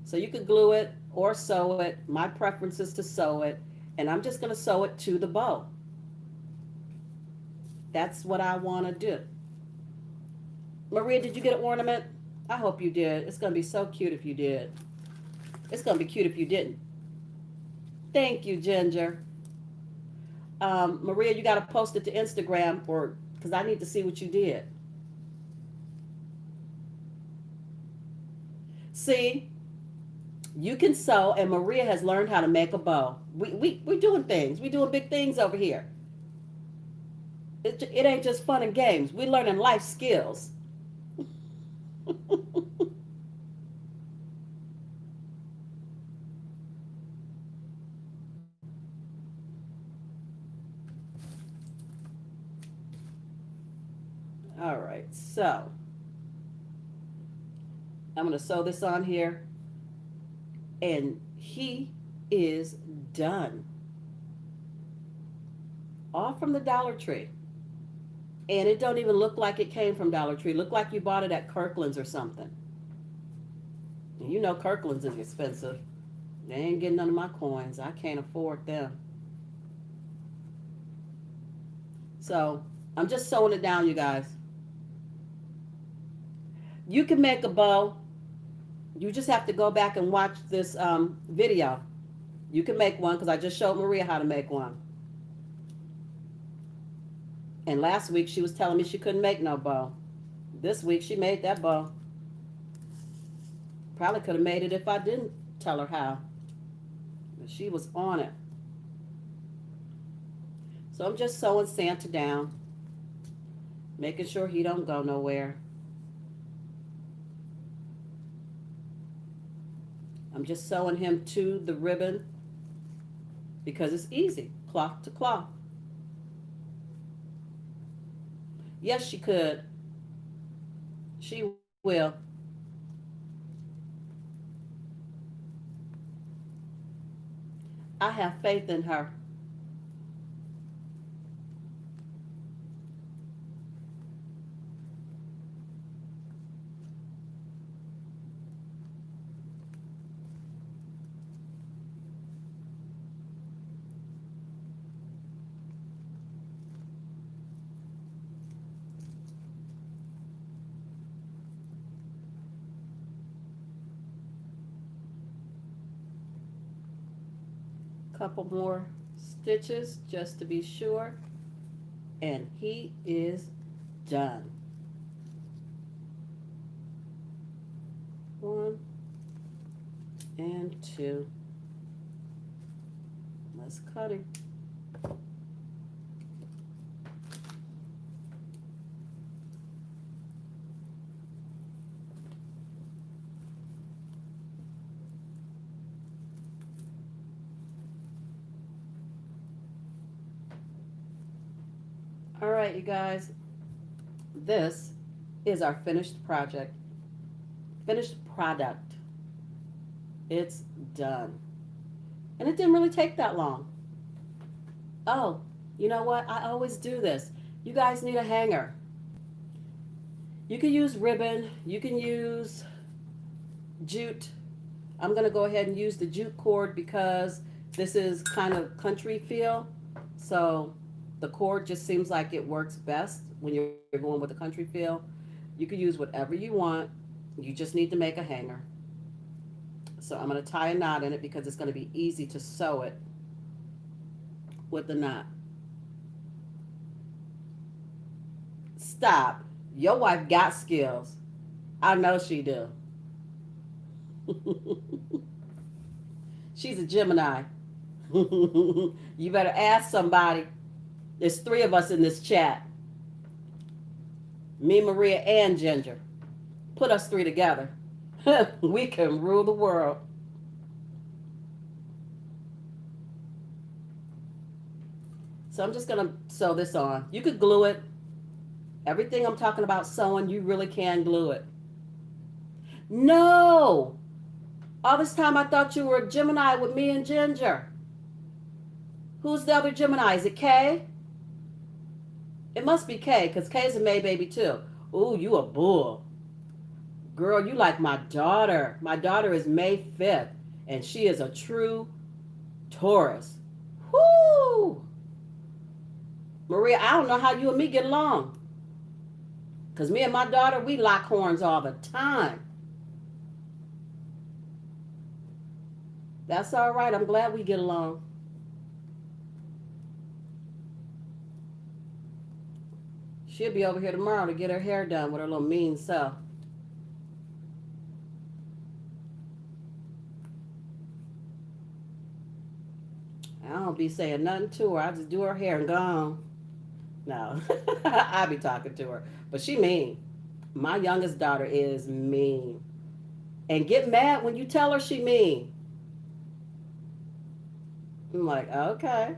So you could glue it or sew it. My preference is to sew it. And I'm just going to sew it to the bow. That's what I want to do. Maria, did you get an ornament? I hope you did. It's going to be so cute if you did. It's going to be cute if you didn't. Thank you, Ginger. Maria, you got to post it to Instagram or because I need to see what you did. See, you can sew, and Maria has learned how to make a bow. We're doing things. We're doing big things over here. It ain't just fun and games. We're learning life skills. All right, so I'm going to sew this on here, and he is done. All from the Dollar Tree. And it don't even look like it came from Dollar Tree. Look like you bought it at Kirkland's or something. And you know Kirkland's is expensive. They ain't getting none of my coins. I can't afford them. So I'm just sewing it down, you guys. You can make a bow. You just have to go back and watch this video. You can make one because I just showed Maria how to make one. And last week she was telling me she couldn't make no bow. This week she made that bow. Probably could have made it if I didn't tell her how. But she was on it. So I'm just sewing Santa down, making sure he don't go nowhere. I'm just sewing him to the ribbon because it's easy, cloth to cloth. Yes, she could. She will. I have faith in her. Couple more stitches just to be sure. And he is done. One and two. Let's cut him. right, you guys, this is our finished product. It's done. And it didn't really take that long. Oh, you know what? I always do this. You guys need a hanger. You can use ribbon, you can use jute. I'm going to go ahead and use the jute cord because this is kind of country feel. So the cord just seems like it works best when you're going with the country feel. You can use whatever you want. You just need to make a hanger. So I'm going to tie a knot in it because it's going to be easy to sew it with the knot. Stop. Your wife got skills. I know she do. She's a Gemini. You better ask somebody. There's three of us in this chat. Me, Maria, and Ginger. Put us three together. We can rule the world. So I'm just going to sew this on. You could glue it. Everything I'm talking about sewing, you really can glue it. No! All this time I thought you were a Gemini with me and Ginger. Who's the other Gemini? Is it Kay? It must be Kay, because Kay's a May baby too. Ooh, you a bull. Girl, you like my daughter. My daughter is May 5th, and she is a true Taurus. Whoo! Maria, I don't know how you and me get along. Because me and my daughter, we lock horns all the time. That's all right. I'm glad we get along. She'll be over here tomorrow to get her hair done with her little mean self. I don't be saying nothing to her. I just do her hair and go on. No, I be talking to her. But she mean. My youngest daughter is mean. And get mad when you tell her she mean. I'm like, okay.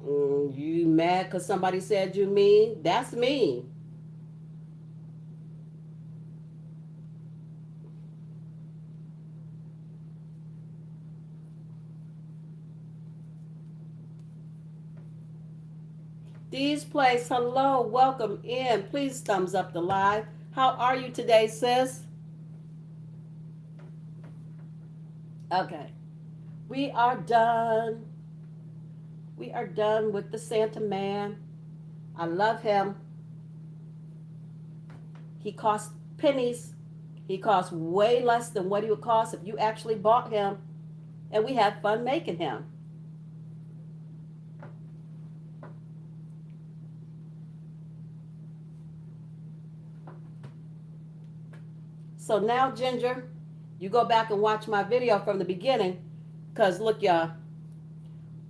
You mad because somebody said you mean? That's mean. These place, hello, welcome in. Please thumbs up the live. How are you today, sis? Okay. We are done. We are done with the Santa man. I love him. He costs pennies. He costs way less than what he would cost if you actually bought him. And we had fun making him. So now, Ginger, you go back and watch my video from the beginning. Because look, y'all,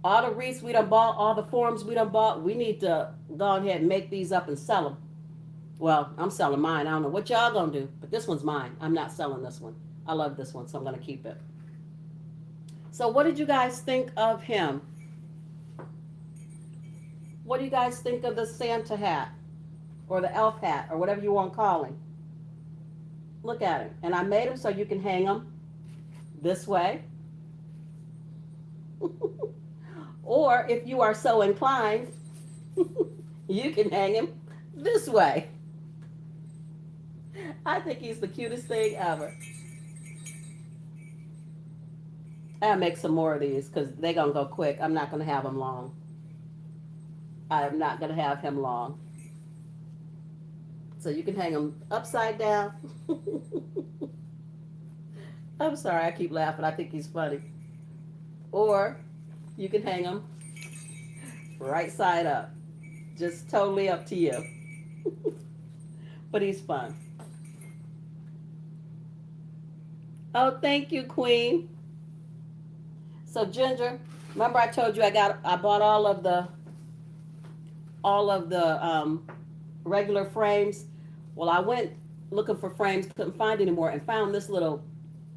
all the wreaths we done bought, all the forms we done bought, we need to go ahead and make these up and sell them. Well, I'm selling mine. I don't know what y'all gonna do, but this one's mine. I'm not selling this one. I love this one, so I'm gonna keep it. So what did you guys think of him? What do you guys think of the Santa hat or the elf hat or whatever you want to call him? Look at him. And I made him so you can hang him this way. Or if you are so inclined, you can hang him this way. I think he's the cutest thing ever. I'll make some more of these because they're going to go quick. I'm not going to have them long. I am not going to have him long. So you can hang him upside down. I'm sorry, I keep laughing. I think he's funny. Or you can hang him right side up. Just totally up to you. But he's fun. Oh, thank you, Queen. So Ginger, remember I told you I bought all of the regular frames. Well, I went looking for frames, couldn't find anymore, and found this little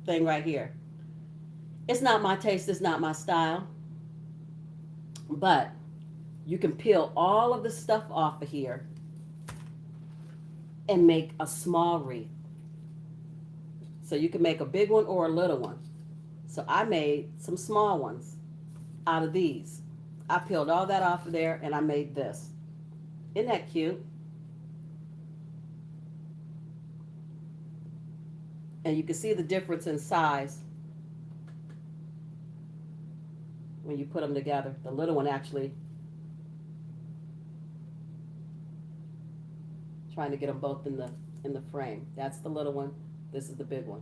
thing right here. It's not my taste, it's not my style, but You can peel all of the stuff off of here and make a small wreath. So you can make a big one or a little one. So I made some small ones out of these. I peeled all that off of there and I made this. Isn't that cute? And you can see the difference in size when you put them together. The little one actually, trying to get them both in the frame. That's the little one. This is the big one.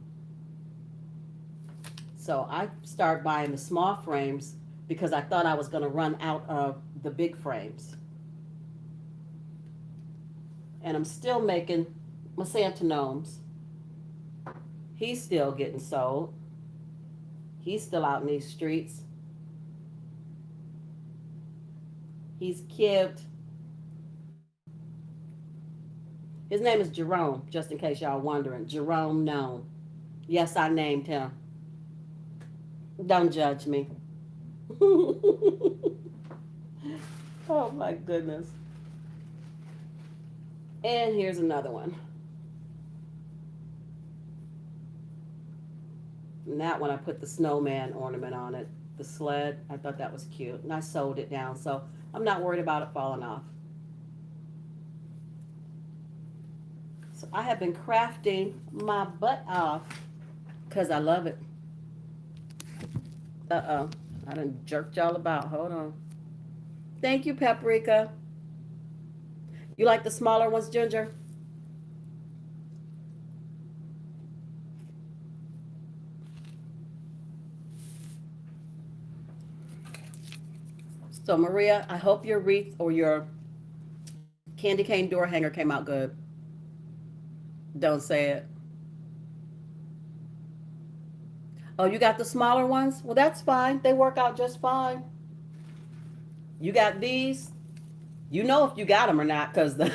So I start buying the small frames because I thought I was going to run out of the big frames. And I'm still making my Santa gnomes. He's still getting sold. He's still out in these streets. He's cute. His name is Jerome, just in case y'all wondering. Jerome Gnome. Yes, I named him. Don't judge me. Oh my goodness. And here's another one. And that one I put the snowman ornament on it. The sled. I thought that was cute. And I sewed it down, so I'm not worried about it falling off. So I have been crafting my butt off because I love it. Uh-oh. I done jerked y'all about. Hold on. Thank you, Paprika. You like the smaller ones, Ginger? So, Maria, I hope your wreath or your candy cane door hanger came out good. Don't say it. Oh, you got the smaller ones? Well, that's fine. They work out just fine. You got these? You know if you got them or not because the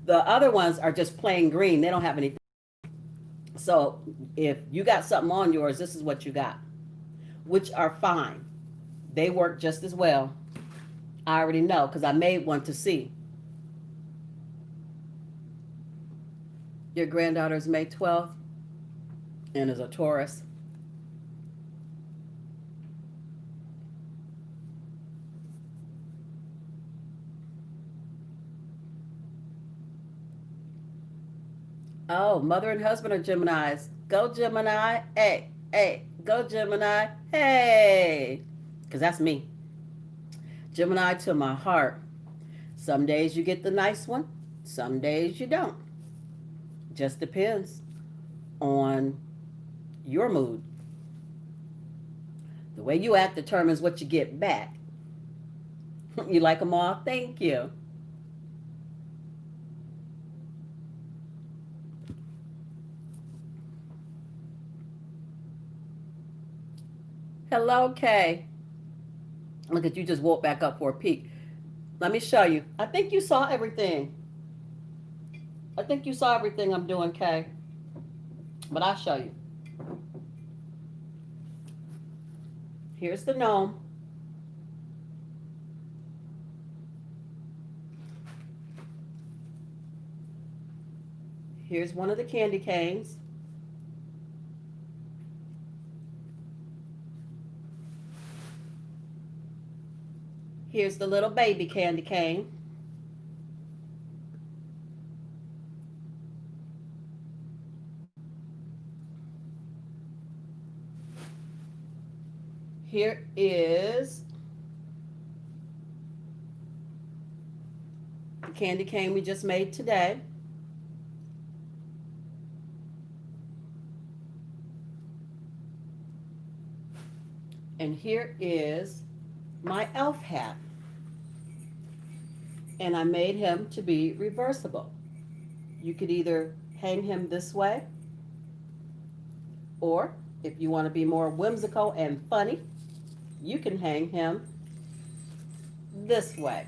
the other ones are just plain green. They don't have anything. So if you got something on yours, this is what you got, which are fine. They work just as well. I already know because I made one to see. Your granddaughter is May 12th and is a Taurus. Oh, mother and husband are Geminis. Go Gemini. Hey, hey, go Gemini. Hey. Because that's me. Gemini to my heart. Some days you get the nice one. Some days you don't. Just depends on your mood. The way you act determines what you get back. You like them all? Thank you. Hello, Kay. Look at you just woke back up for a peek. Let me show you. I think you saw everything. I think you saw everything I'm doing, Kay. But I'll show you. Here's the gnome. Here's one of the candy canes. Here's the little baby candy cane. Here is the candy cane we just made today. And here is my elf hat. And I made him to be reversible. You could either hang him this way, or if you want to be more whimsical and funny, you can hang him this way.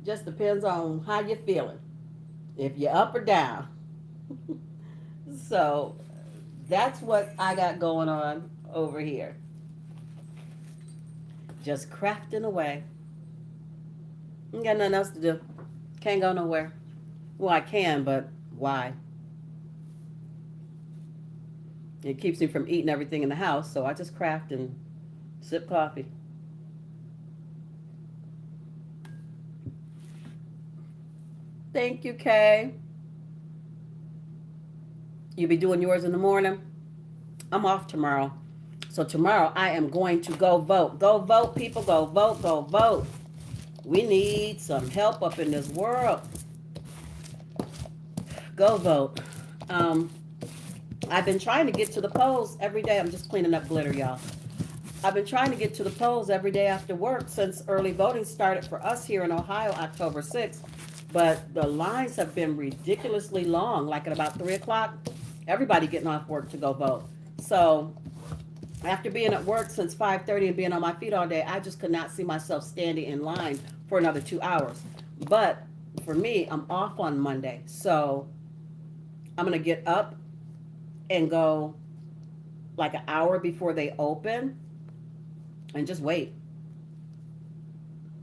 Just depends on how you're feeling, if you're up or down. So that's what I got going on over here. Just crafting away. Ain't got nothing else to do. Can't go nowhere. Well, I can, but why? It keeps me from eating everything in the house, so I just craft and sip coffee. Thank you, Kay. You be doing yours in the morning. I'm off tomorrow. So tomorrow I am going to go vote. Go vote, people. Go vote. Go vote. We need some help up in this world. Go vote. Um, I've been trying to get to the polls every day. I'm just cleaning up glitter, y'all. I've been trying to get to the polls every day after work since early voting started for us here in Ohio October 6th. But the lines have been ridiculously long, like at about 3 o'clock, everybody getting off work to go vote. So after being at work since 5:30 and being on my feet all day, I just could not see myself standing in line for another 2 hours. But for me, I'm off on Monday. So I'm going to get up and go like an hour before they open and just wait.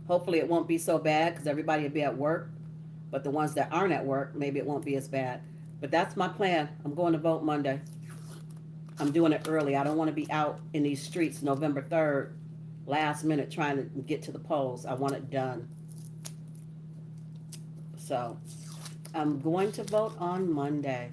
Hopefully it won't be so bad because everybody will be at work. But the ones that aren't at work, maybe it won't be as bad. But that's my plan. I'm going to vote Monday. I'm doing it early. I don't want to be out in these streets November 3rd, last minute trying to get to the polls. I want it done. So I'm going to vote on Monday.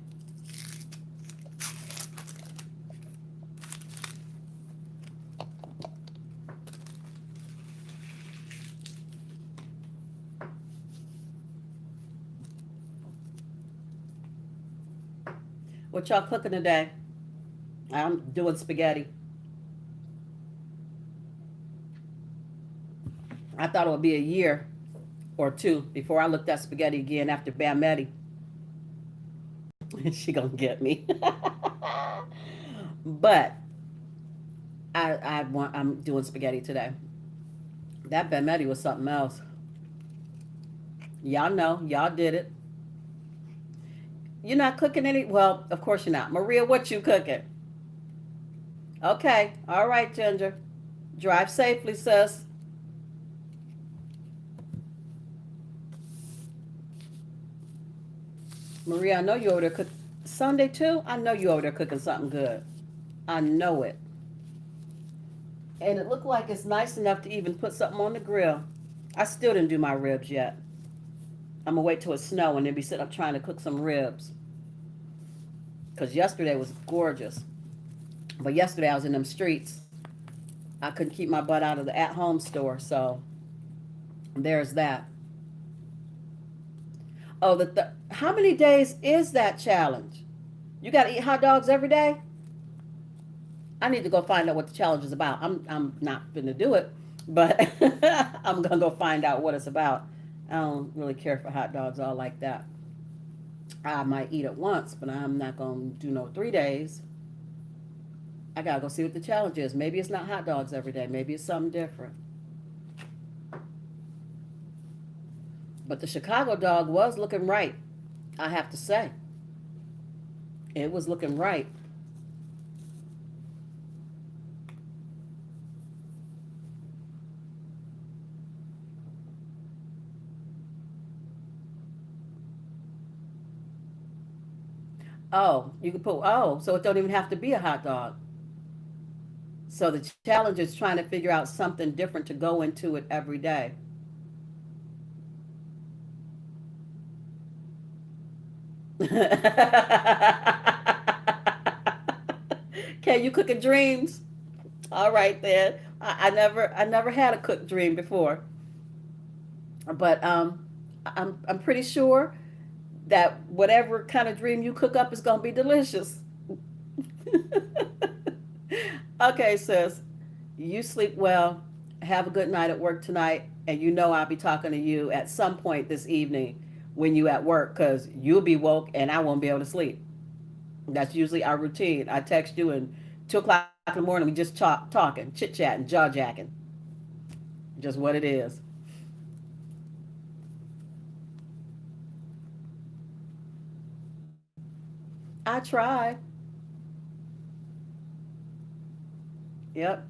What y'all cooking today? I'm doing spaghetti. I thought it would be a year or two before I looked at spaghetti again after Bametti. She gonna get me. But I'm doing spaghetti today. That Bametti was something else. Y'all know, y'all did it. You're not cooking any. Well, of course you're not. Maria, what you cooking? Okay, all right, Ginger. Drive safely, sis. Maria, I know you over there cook Sunday too. I know you over there cooking something good. I know it. And it looked like it's nice enough to even put something on the grill. I still didn't do my ribs yet. I'm gonna wait till it snow and then be sitting up trying to cook some ribs. Cause yesterday was gorgeous. But yesterday I was in them streets. I couldn't keep my butt out of the at-home store, so there's that. Oh, how many days is that challenge? You got to eat hot dogs every day? I need to go find out what the challenge is about. I'm not going to do it, but I'm going to go find out what it's about. I don't really care for hot dogs all like that. I might eat it once, but I'm not going to do no 3 days. I got to go see what the challenge is. Maybe it's not hot dogs every day. Maybe it's something different. But the Chicago dog was looking right, I have to say. It was looking right. Oh, you can put, oh, so it don't even have to be a hot dog. So the challenge is trying to figure out something different to go into it every day. Okay, you cooking dreams? All right then. I never had a cooked dream before, but I'm pretty sure that whatever kind of dream you cook up is gonna be delicious. Okay, sis. You sleep well. Have a good night at work tonight, and you know I'll be talking to you at some point this evening when you at work, cause you'll be woke and I won't be able to sleep. That's usually our routine. I text you and 2 o'clock in the morning we just talking, chit chatting, jaw jacking. Just what it is. I try. Yep.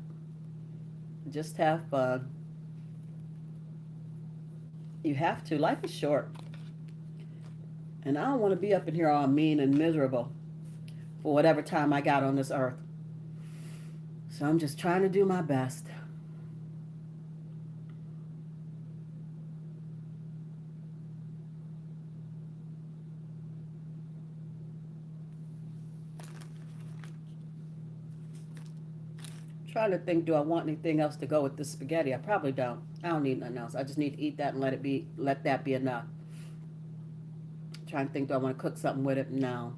Just have fun. You have to. Life is short. And I don't want to be up in here all mean and miserable for whatever time I got on this earth. So I'm just trying to do my best. Trying to think, do I want anything else to go with this spaghetti? I probably don't. I don't need nothing else. I just need to eat that and let that be enough. Trying to think, do I want to cook something with it? No.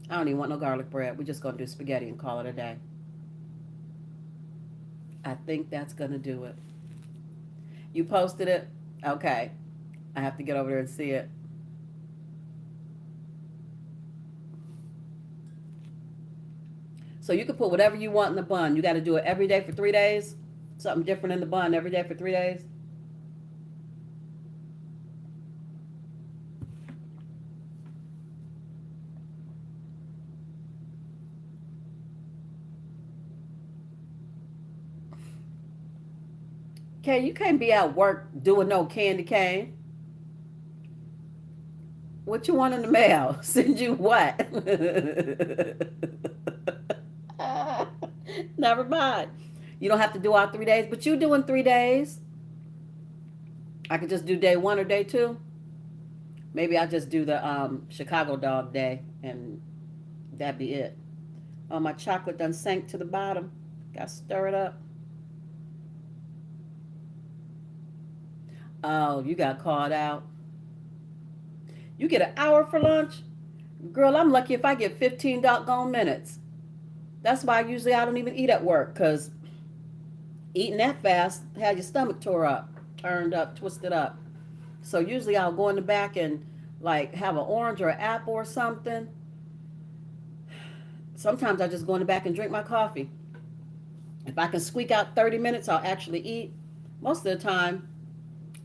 I don't even want no garlic bread. We're just going to do spaghetti and call it a day. I think that's going to do it. You posted it? Okay. I have to get over there and see it. So you can put whatever you want in the bun. You got to do it every day for 3 days. Something different in the bun every day for 3 days. Okay, you can't be at work doing no candy cane. What you want in the mail? Send you what? Never mind. You don't have to do all 3 days, but you doing 3 days. I could just do day one or day two. Maybe I'll just do the Chicago dog day and that'd be it. Oh, my chocolate done sank to the bottom. Got to stir it up. Oh, you got called out. You get an hour for lunch? Girl, I'm lucky if I get 15 doggone minutes. That's why usually I don't even eat at work, because eating that fast had your stomach tore up, turned up, twisted up. So usually I'll go in the back and like have an orange or an apple or something. Sometimes I just go in the back and drink my coffee. If I can squeak out 30 minutes, I'll actually eat. Most of the time,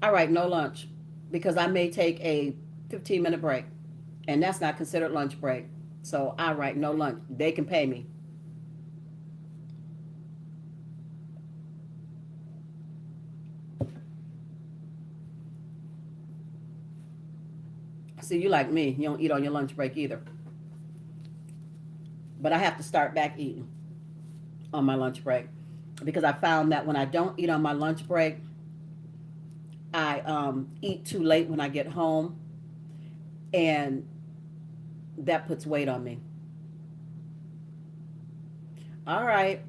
I write no lunch because I may take a 15-minute break, and that's not considered lunch break. So I write no lunch. They can pay me. See, you like me. You don't eat on your lunch break either. But I have to start back eating on my lunch break because I found that when I don't eat on my lunch break, I eat too late when I get home, and that puts weight on me. All right.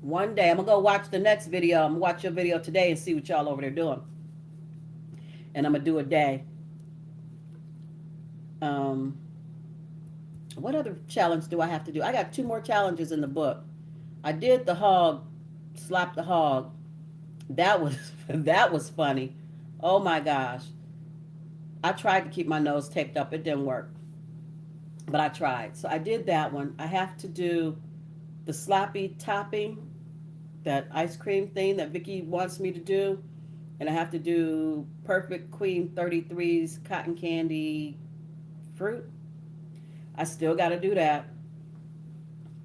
One day I'm gonna go watch the next video. I'm gonna watch your video today and see what y'all over there doing. And I'm gonna do a day. Um, what other challenge do I have to do? I got two more challenges in the book. I did the hog, slap the hog. That was that was funny. Oh my gosh. I tried to keep my nose taped up. It didn't work. But I tried. So I did that one. I have to do the sloppy topping, that ice cream thing that Vicky wants me to do. And I have to do Perfect Queen 33's cotton candy fruit. I still got to do that.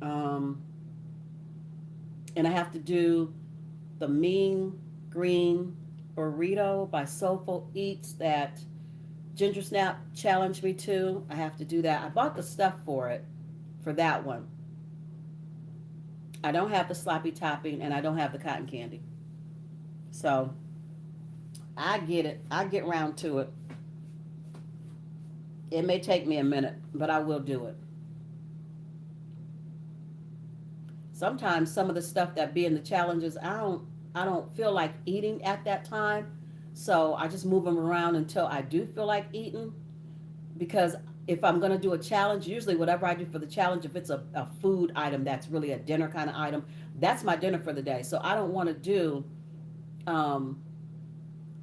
Um, and I have to do the Mean Green Burrito by Soulful Eats that Ginger Snap challenged me to. I have to do that. I bought the stuff for it, for that one. I don't have the sloppy topping and I don't have the cotton candy. So I get it. I get round to it. It may take me a minute, but I will do it. Sometimes some of the stuff that be in the challenges, I don't feel like eating at that time. So I just move them around until I do feel like eating. Because if I'm going to do a challenge, usually whatever I do for the challenge, if it's a food item that's really a dinner kind of item, that's my dinner for the day. So I don't want to do um,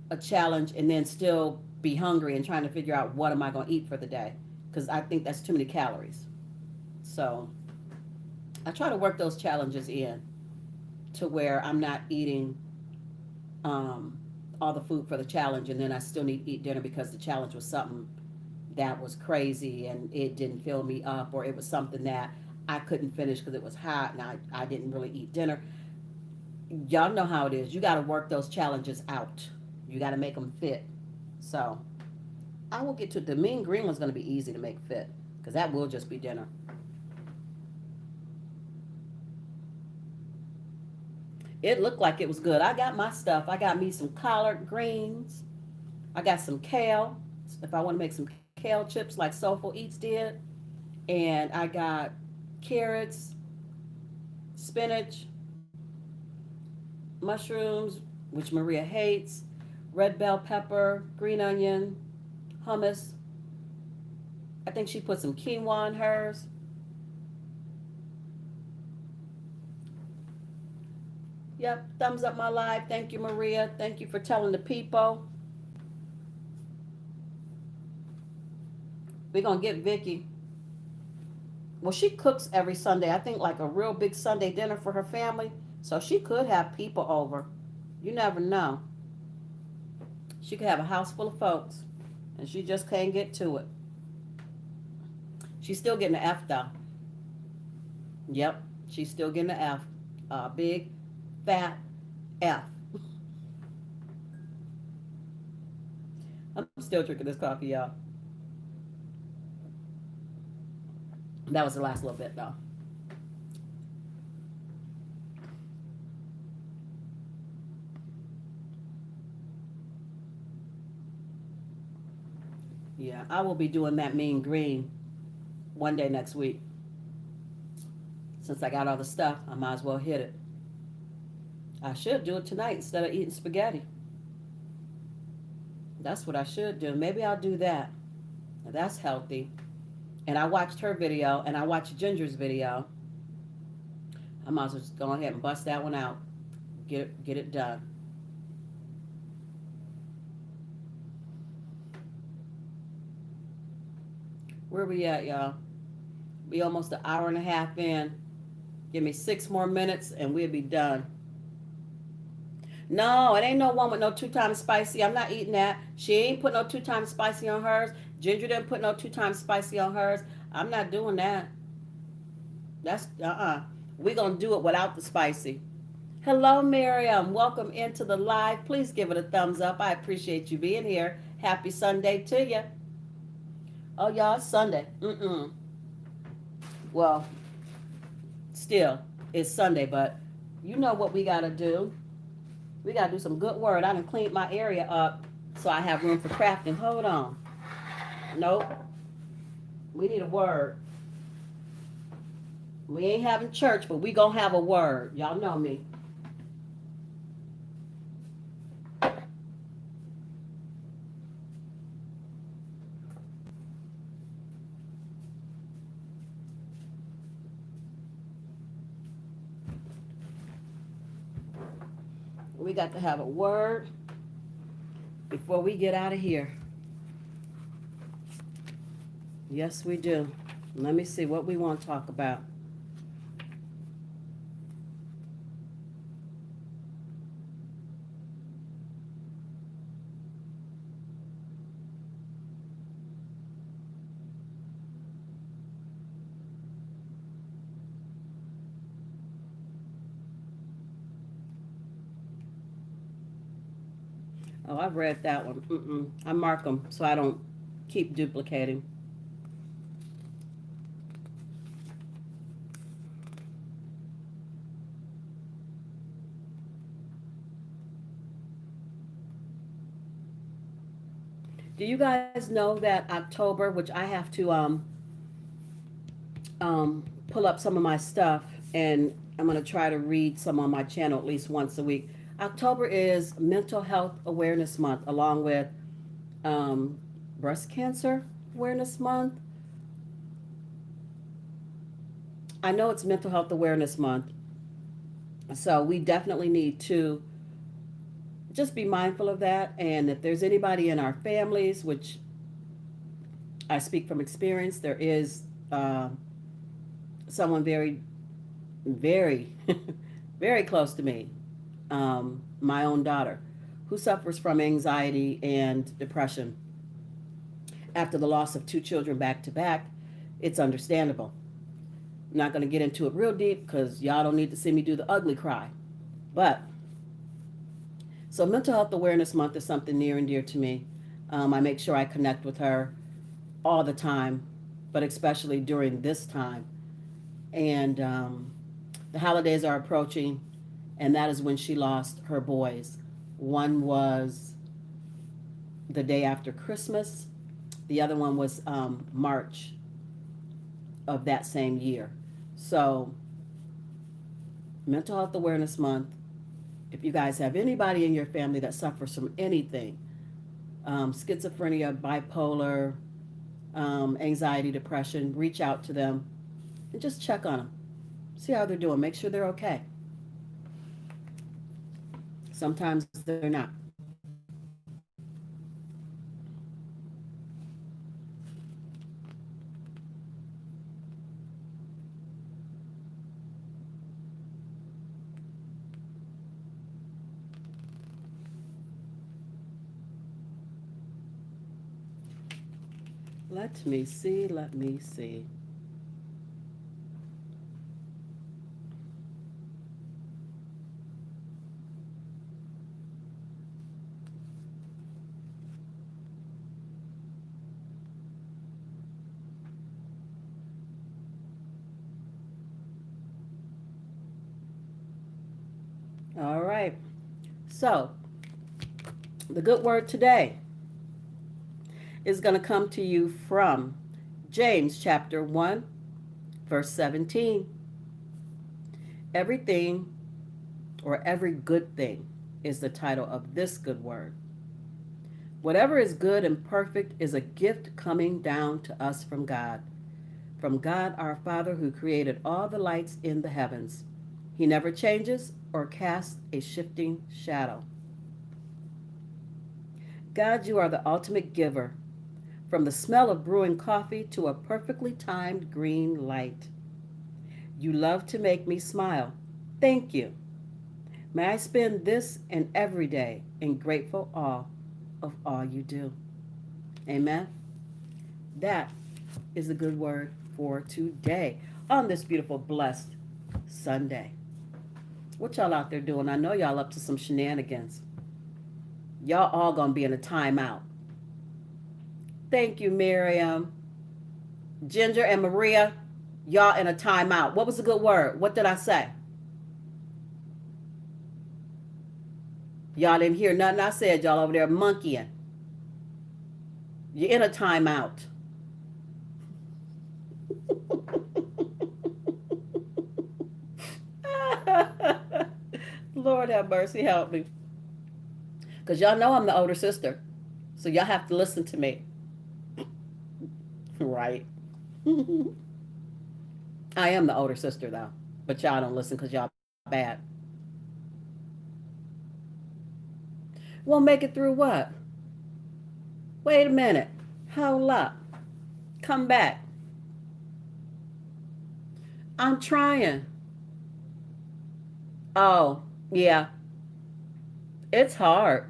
a challenge and then still be hungry and trying to figure out what am I going to eat for the day. Because I think that's too many calories. So I try to work those challenges in to where I'm not eating um, all the food for the challenge and then I still need to eat dinner because the challenge was something that was crazy and it didn't fill me up, or it was something that I couldn't finish because it was hot and I didn't really eat dinner. Y'all know how it is. You got to work those challenges out. You got to make them fit. So I will get to the mean green one's going to be easy to make fit because that will just be dinner. It looked like it was good. I got my stuff. I got me some collard greens. I got some kale if I want to make some kale chips like Soulful Eats did. And I got carrots, spinach, mushrooms, which Maria hates, red bell pepper, green onion, hummus. I think she put some quinoa in hers. Yep, thumbs up my live. Thank you, Maria. Thank you for telling the people. We're going to get Vicky. Well, she cooks every Sunday. I think like a real big Sunday dinner for her family. So she could have people over. You never know. She could have a house full of folks. And she just can't get to it. She's still getting an F though. Yep, she's still getting an F. Big, fat F. I'm still drinking this coffee, y'all. That was the last little bit though. Yeah, I will be doing that mean green one day next week. Since I got all the stuff, I might as well hit it. I should do it tonight instead of eating spaghetti. That's what I should do. Maybe I'll do that. That's healthy. And I watched her video and I watched Ginger's video. I might as well just go ahead and bust that one out. Get it done. Where we at, y'all? We almost an hour and a half in. Give me 6 more minutes and we'll be done. No, it ain't no one with no 2 times spicy. I'm not eating that. She ain't put no 2 times spicy on hers. Ginger didn't put no 2 times spicy on hers. I'm not doing that. That's We gonna do it without the spicy. Hello, Miriam. Welcome into the live. Please give it a thumbs up. I appreciate you being here. Happy Sunday to you. Oh, y'all, it's Sunday. Well, still, it's Sunday, but you know what we gotta do. We gotta do some good work. I done cleaned my area up so I have room for crafting. Hold on. Nope. We need a word. We ain't having church, but we gonna have a word. Y'all know me. We got to have a word before we get out of here. Yes, we do. Let me see what we want to talk about. Oh, I've read that one. I mark them so I don't keep duplicating. Do you guys know that October, which I have to pull up some of my stuff, and I'm going to try to read some on my channel at least once a week. October is Mental Health Awareness Month, along with um, Breast Cancer Awareness Month. I know it's Mental Health Awareness Month, so we definitely need to just be mindful of that. And if there's anybody in our families, which I speak from experience, there is someone very, very, very close to me, my own daughter, who suffers from anxiety and depression after the loss of 2 children back to back. It's understandable. I'm not going to get into it real deep because y'all don't need to see me do the ugly cry. But so Mental Health Awareness Month is something near and dear to me. I make sure I connect with her all the time, but especially during this time. And the holidays are approaching, and that is when she lost her boys. One was the day after Christmas, the other one was March of that same year. So, Mental Health Awareness Month. If you guys have anybody in your family that suffers from anything, schizophrenia, bipolar, anxiety, depression, reach out to them and just check on them. See how they're doing. Make sure they're okay. Sometimes they're not. Let me see. Let me see. All right. So, the good word today is going to come to you from James chapter 1, verse 17. Everything or every good thing is the title of this good word. Whatever is good and perfect is a gift coming down to us from God our Father who created all the lights in the heavens. He never changes or casts a shifting shadow. God, you are the ultimate giver, from the smell of brewing coffee to a perfectly timed green light. You love to make me smile. Thank you. May I spend this and every day in grateful awe of all you do. Amen. That is a good word for today on this beautiful, blessed Sunday. What y'all out there doing? I know y'all up to some shenanigans. Y'all all gonna be in a timeout. Thank you, Miriam. Ginger and Maria, y'all in a timeout. What was a good word? What did I say? Y'all didn't hear nothing I said. Y'all over there monkeying. You're in a timeout. Lord have mercy, help me. Because y'all know I'm the older sister. So y'all have to listen to me. Right. I am the older sister, though. But y'all don't listen because y'all bad. Won't make it through what? Wait a minute. Hold up. Come back. I'm trying. Oh, yeah. It's hard.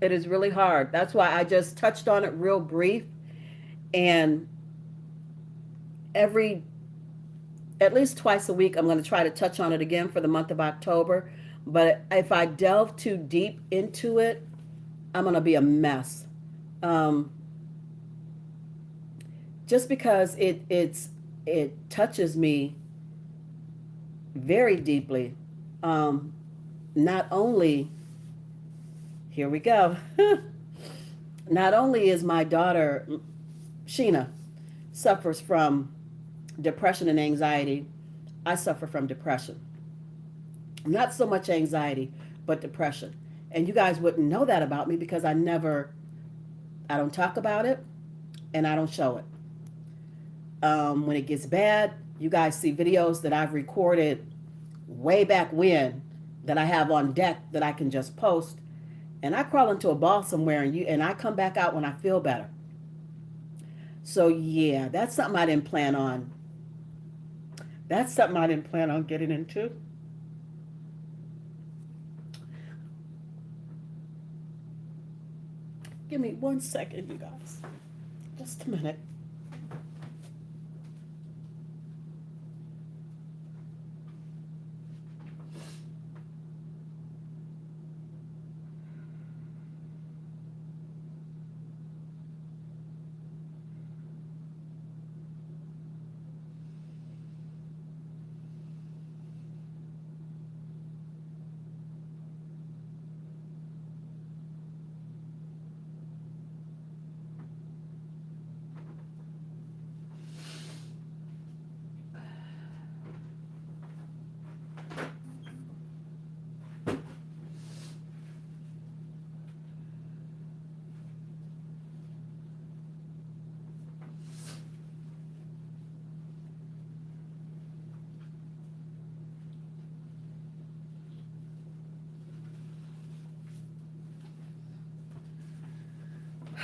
It is really hard. That's why I just touched on it real brief. And every, at least twice a week, I'm going to try to touch on it again for the month of October. But if I delve too deep into it, I'm going to be a mess. Um, just because it touches me very deeply. Um, not only, here we go. Not only is my daughter Sheena suffers from depression and anxiety, I suffer from depression. Not so much anxiety, but depression. And you guys wouldn't know that about me because I don't talk about it and I don't show it. When it gets bad, you guys see videos that I've recorded way back when that I have on deck that I can just post. And I crawl into a ball somewhere and I come back out when I feel better. So yeah, that's something I didn't plan on. That's something I didn't plan on getting into. Give me 1 second, you guys. Just a minute.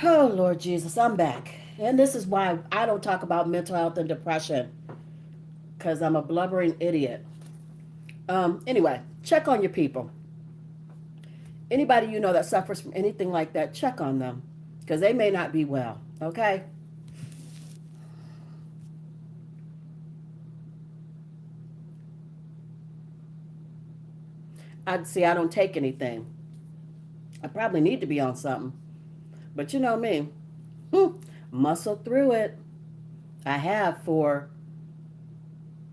Oh, Lord Jesus, I'm back. And this is why I don't talk about mental health and depression, because I'm a blubbering idiot. Anyway, check on your people. Anybody you know that suffers from anything like that, check on them, because they may not be well, okay? I'd see I don't take anything. I probably need to be on something. But you know me, muscle through it. I have for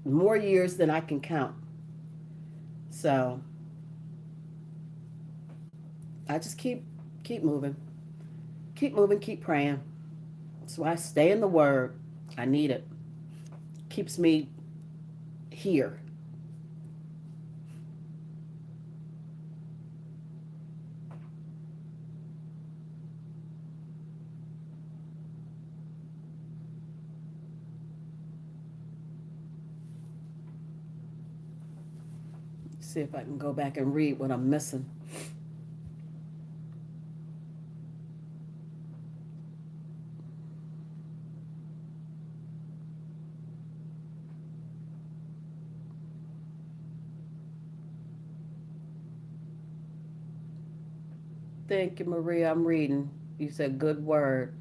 more years than I can count. So I just keep moving. Keep moving, keep praying. That's why I stay in the word. I need it. Keeps me here. See if I can go back and read what I'm missing. Thank you, Maria. I'm reading. You said good word.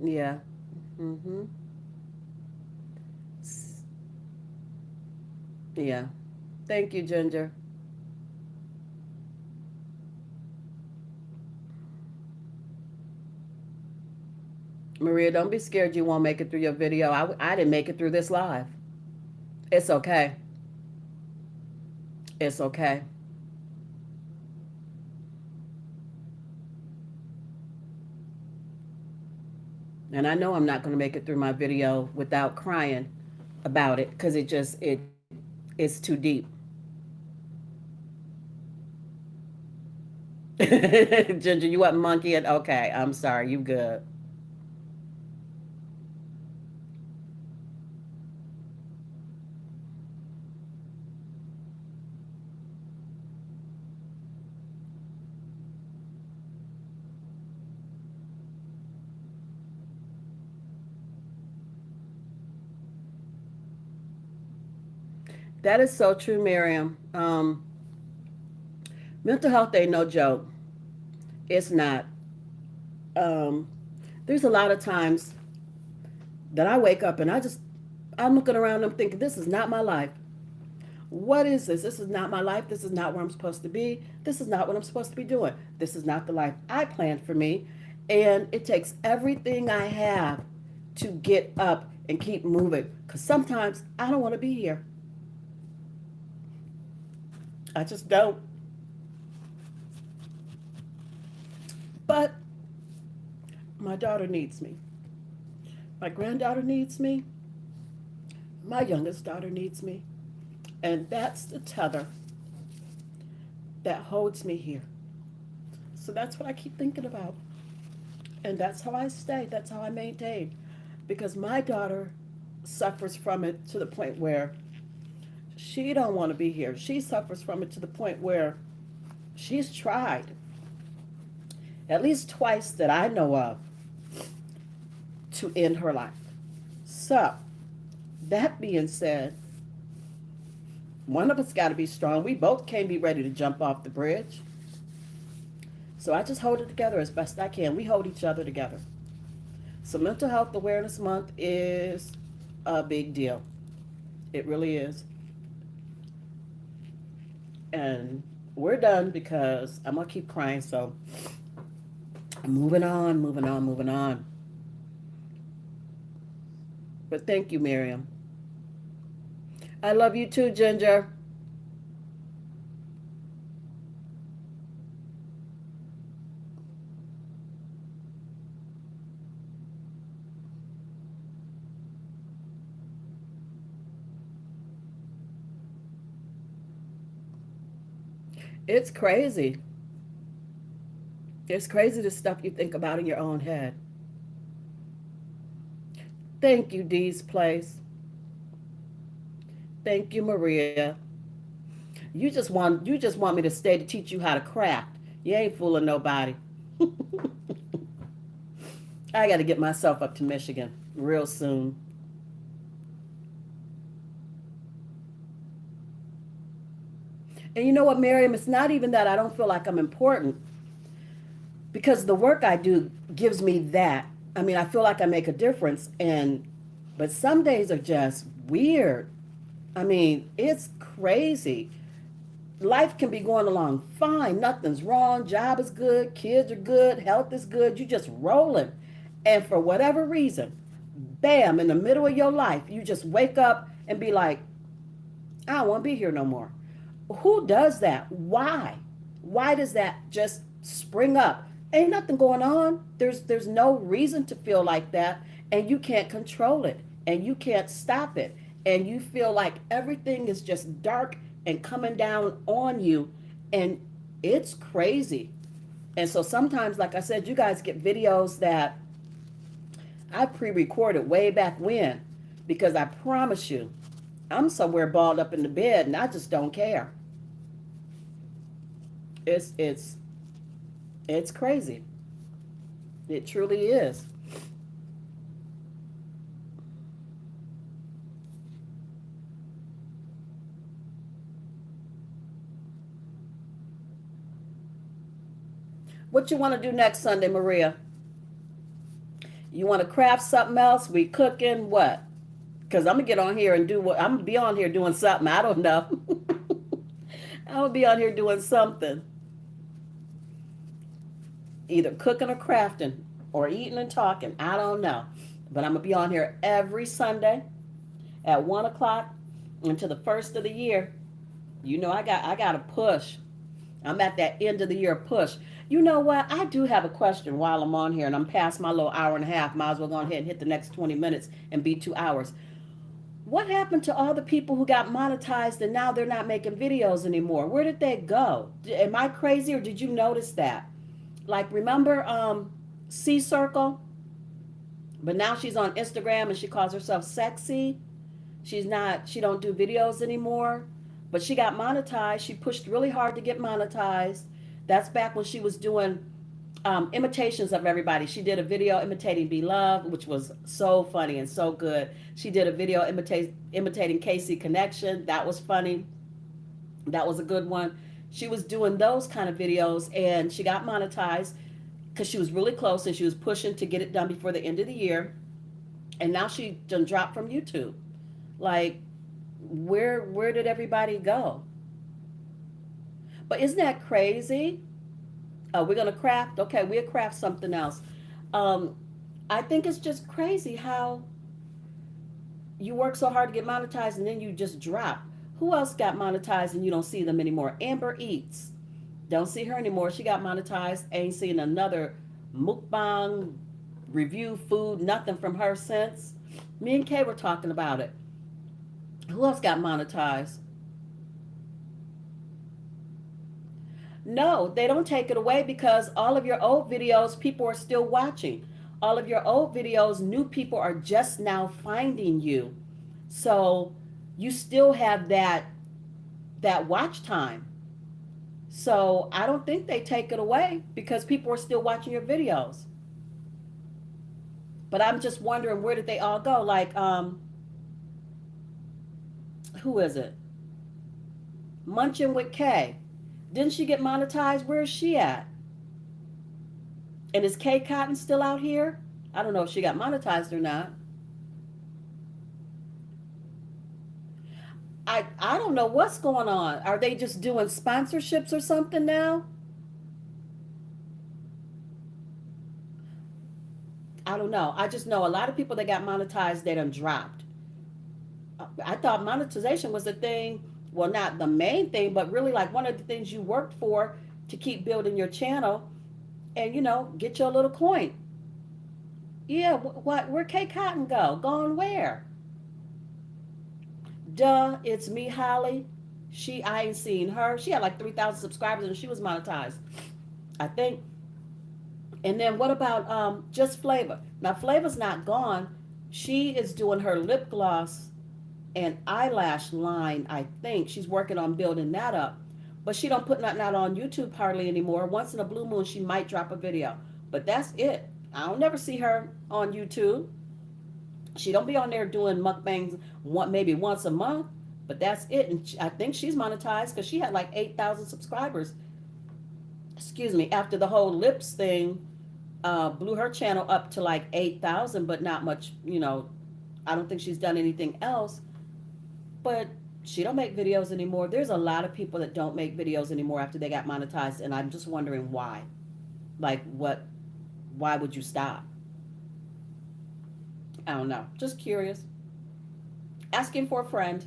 Yeah. Mm-hmm. Yeah. Thank you, Ginger. Maria, don't be scared you won't make it through your video. I didn't make it through this live. It's okay. It's okay. And I know I'm not going to make it through my video without crying about it because it's too deep. Ginger, you want monkey? And okay, I'm sorry. You good? That is so true, Miriam. Mental health ain't no joke. It's not. Um, there's a lot of times that I wake up and I'm looking around and I'm thinking, this is not my life. What is this? This is not my life. This is not where I'm supposed to be. This is not what I'm supposed to be doing. This is not the life I planned for me. And it takes everything I have to get up and keep moving. Because sometimes I don't want to be here. I just don't. But my daughter needs me. My granddaughter needs me. My youngest daughter needs me. And that's the tether that holds me here. So that's what I keep thinking about. And that's how I stay. That's how I maintain. Because my daughter suffers from it to the point where she don't want to be here. She suffers from it to the point where she's tried at least twice that I know of to end her life. So, that being said, one of us got to be strong. We both can't be ready to jump off the bridge. So I just hold it together as best I can. We hold each other together. So Mental Health Awareness Month is a big deal. It really is. And we're done because I'm going to keep crying. So I'm moving on, moving on, moving on. But thank you, Miriam. I love you too, Ginger. It's crazy. It's crazy the stuff you think about in your own head. Thank you, Dee's Place. Thank you, Maria. You just want me to stay to teach you how to craft. You ain't fooling nobody. I got to get myself up to Michigan real soon. And you know what, Miriam? It's not even that I don't feel like I'm important because the work I do gives me that. I mean, I feel like I make a difference, and but some days are just weird. I mean, it's crazy. Life can be going along fine, nothing's wrong, job is good, kids are good, health is good, you just rolling. And for whatever reason, bam, in the middle of your life, you just wake up and be like, I don't want to be here no more. Who does that? Why? Why does that just spring up? Ain't nothing going on. There's no reason to feel like that, and you can't control it, and you can't stop it, and you feel like everything is just dark and coming down on you, and it's crazy. And so sometimes, like I said, you guys get videos that I pre-recorded way back when, because I promise you, I'm somewhere balled up in the bed and I just don't care. It's it's crazy. It truly is. What you want to do next Sunday, Maria? You want to craft something else? We cooking what? Because I'm gonna get on here and do what I'm gonna be on here doing something. I don't know. I'm gonna be on here doing something, either cooking or crafting, or eating and talking. I don't know, but I'm gonna be on here every Sunday at 1 o'clock until the first of the year. You know, I got to push. I'm at that end of the year push. You know what? I do have a question while I'm on here, and I'm past my little hour and a half. Might as well go ahead and hit the next 20 minutes and be 2 hours. What happened to all the people who got monetized and now they're not making videos anymore? Where did they go? Am I crazy or did you notice that? Like, remember C Circle? But now she's on Instagram and she calls herself sexy. She don't do videos anymore. But she got monetized. She pushed really hard to get monetized. That's back when she was doing imitations of everybody. She did a video imitating Beloved, which was so funny and so good. She did a video imitating Casey Connection. That was funny. That was a good one. She was doing those kind of videos and she got monetized because she was really close and she was pushing to get it done before the end of the year. And now she done dropped from YouTube. Like, where did everybody go? But isn't that crazy? We're gonna craft. Okay, we'll craft something else. Um, I think it's just crazy how you work so hard to get monetized and then you just drop. Who else got monetized and you don't see them anymore? Amber Eats. Don't see her anymore. She got monetized. Ain't seen another mukbang review food, nothing from her since. Me and Kay were talking about it. Who else got monetized? No, they don't take it away because all of your old videos, people are still watching. All of your old videos, new people are just now finding you. So you still have that watch time. So I don't think they take it away because people are still watching your videos. But I'm just wondering where did they all go? Like who is it? Munching with Kay. Didn't she get monetized? Where is she at? And is Kay Cotton still out here? I don't know if she got monetized or not. I don't know what's going on. Are they just doing sponsorships or something now? I don't know. I just know a lot of people that got monetized, they done dropped. I thought monetization was the thing, well, not the main thing, but really like one of the things you worked for to keep building your channel and, get your little coin. Yeah, where Kay Cotton go? Gone where? Duh, it's me, Holly. I ain't seen her. She had like 3,000 subscribers and she was monetized, I think. And then what about just Flavor? Now Flavor's not gone. She is doing her lip gloss. and eyelash line. I think she's working on building that up, but she don't put nothing out on YouTube hardly anymore. Once in a blue moon, she might drop a video, but that's it. I don't never see her on YouTube. She don't be on there doing mukbangs maybe once a month, but that's it. And I think she's monetized because she had like 8,000 subscribers. Excuse me. After the whole lips thing, blew her channel up to like 8,000, but not much. I don't think she's done anything else. But she don't make videos anymore. There's a lot of people that don't make videos anymore after they got monetized, and I'm just wondering why. Like, what? Why would you stop? I don't know. Just curious. Asking for a friend.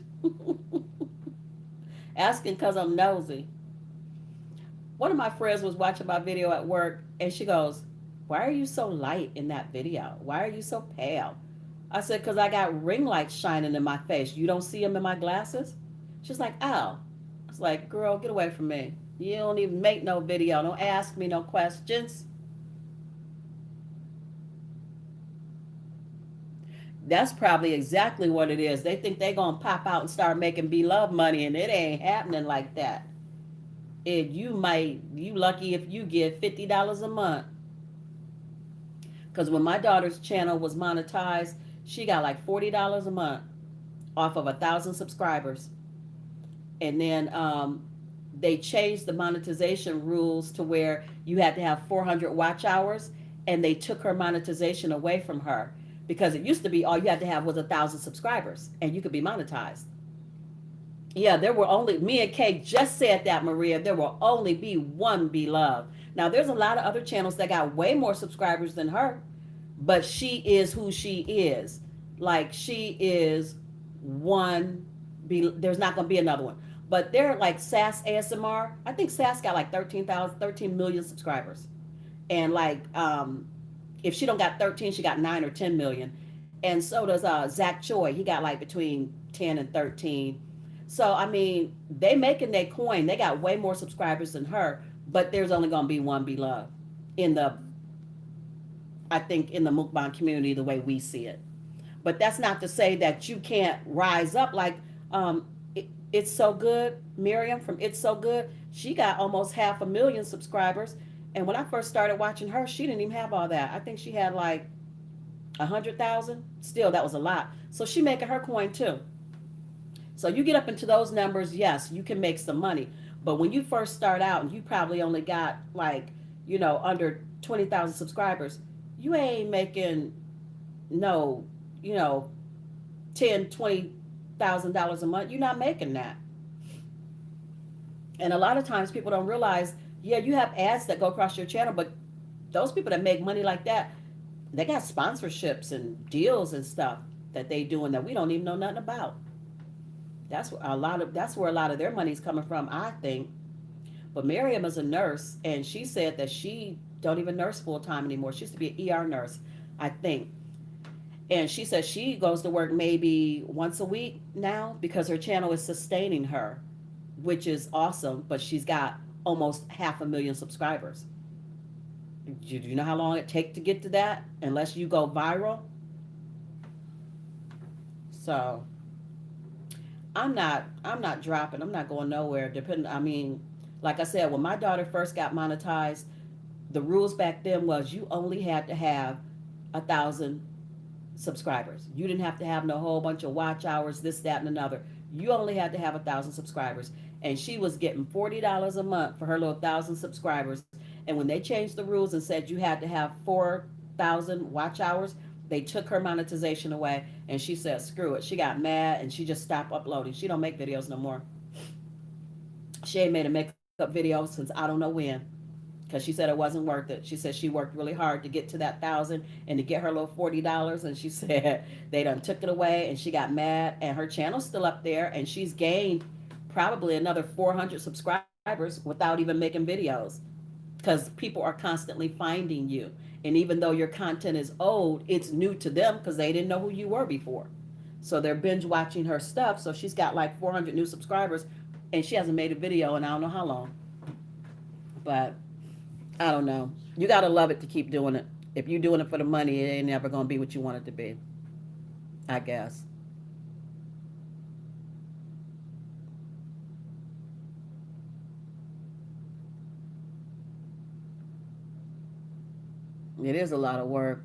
Asking because I'm nosy. One of my friends was watching my video at work, and she goes, "Why are you so light in that video? Why are you so pale?" I said, "Because I got ring lights shining in my face. You don't see them in my glasses?" She's like, "Oh." I was like, "Girl, get away from me. You don't even make no video. Don't ask me no questions." That's probably exactly what it is. They think they going to pop out and start making beloved money, and it ain't happening like that. You lucky if you get $50 a month. Because when my daughter's channel was monetized, she got like $40 a month off of 1,000 subscribers. And then they changed the monetization rules to where you had to have 400 watch hours, and they took her monetization away from her because it used to be all you had to have was 1,000 subscribers and you could be monetized. Yeah, there were only, me and Kay just said that, Maria, there will only be one beloved. Now, there's a lot of other channels that got way more subscribers than her, but she is who she is. Like, she is one, there's not going to be another one. But they're like Sass ASMR. I think Sass got like 13 million subscribers. And like, if she don't got 13, she got 9 or 10 million. And so does Zach Choi. He got like between 10 and 13. So I mean, they making their coin. They got way more subscribers than her, but there's only gonna be one beloved in the, I think, in the mukbang community the way we see it. But that's not to say that you can't rise up. Like, It's So Good, Miriam from It's So Good. She got almost 500,000 subscribers. And when I first started watching her, she didn't even have all that. I think she had like 100,000. Still, that was a lot. So she making her coin too. So you get up into those numbers, yes, you can make some money. But when you first start out and you probably only got like, under 20,000 subscribers, you ain't making no, you know, 10, $20,000 a month. You're not making that. And a lot of times people don't realize, yeah, you have ads that go across your channel, but those people that make money like that, they got sponsorships and deals and stuff that they do and that we don't even know nothing about. That's where a lot of their money's coming from, I think. But Miriam is a nurse, and she said that she don't even nurse full time anymore. She used to be an ER nurse, I think. And she says she goes to work maybe once a week now because her channel is sustaining her, which is awesome. But she's got almost 500,000 subscribers. Do you know how long it takes to get to that? Unless you go viral. So I'm not dropping. I'm not going nowhere. I mean, like I said, when my daughter first got monetized, the rules back then was you only had to have 1,000 subscribers. You didn't have to have no whole bunch of watch hours, this, that, and another. You only had to have 1,000 subscribers. And she was getting $40 a month for her little 1,000 subscribers. And when they changed the rules and said you had to have 4,000 watch hours, they took her monetization away. And she said, screw it. She got mad and she just stopped uploading. She don't make videos no more. She ain't made a makeup video since I don't know when, because she said it wasn't worth it. She said she worked really hard to get to that 1,000 and to get her little $40, and she said they done took it away, and she got mad. And her channel's still up there, and she's gained probably another 400 subscribers without even making videos, because people are constantly finding you. And even though your content is old, it's new to them because they didn't know who you were before. So they're binge watching her stuff. So she's got like 400 new subscribers, and she hasn't made a video in I don't know how long. But I don't know. You got to love it to keep doing it. If you're doing it for the money, it ain't never going to be what you want it to be, I guess. It is a lot of work.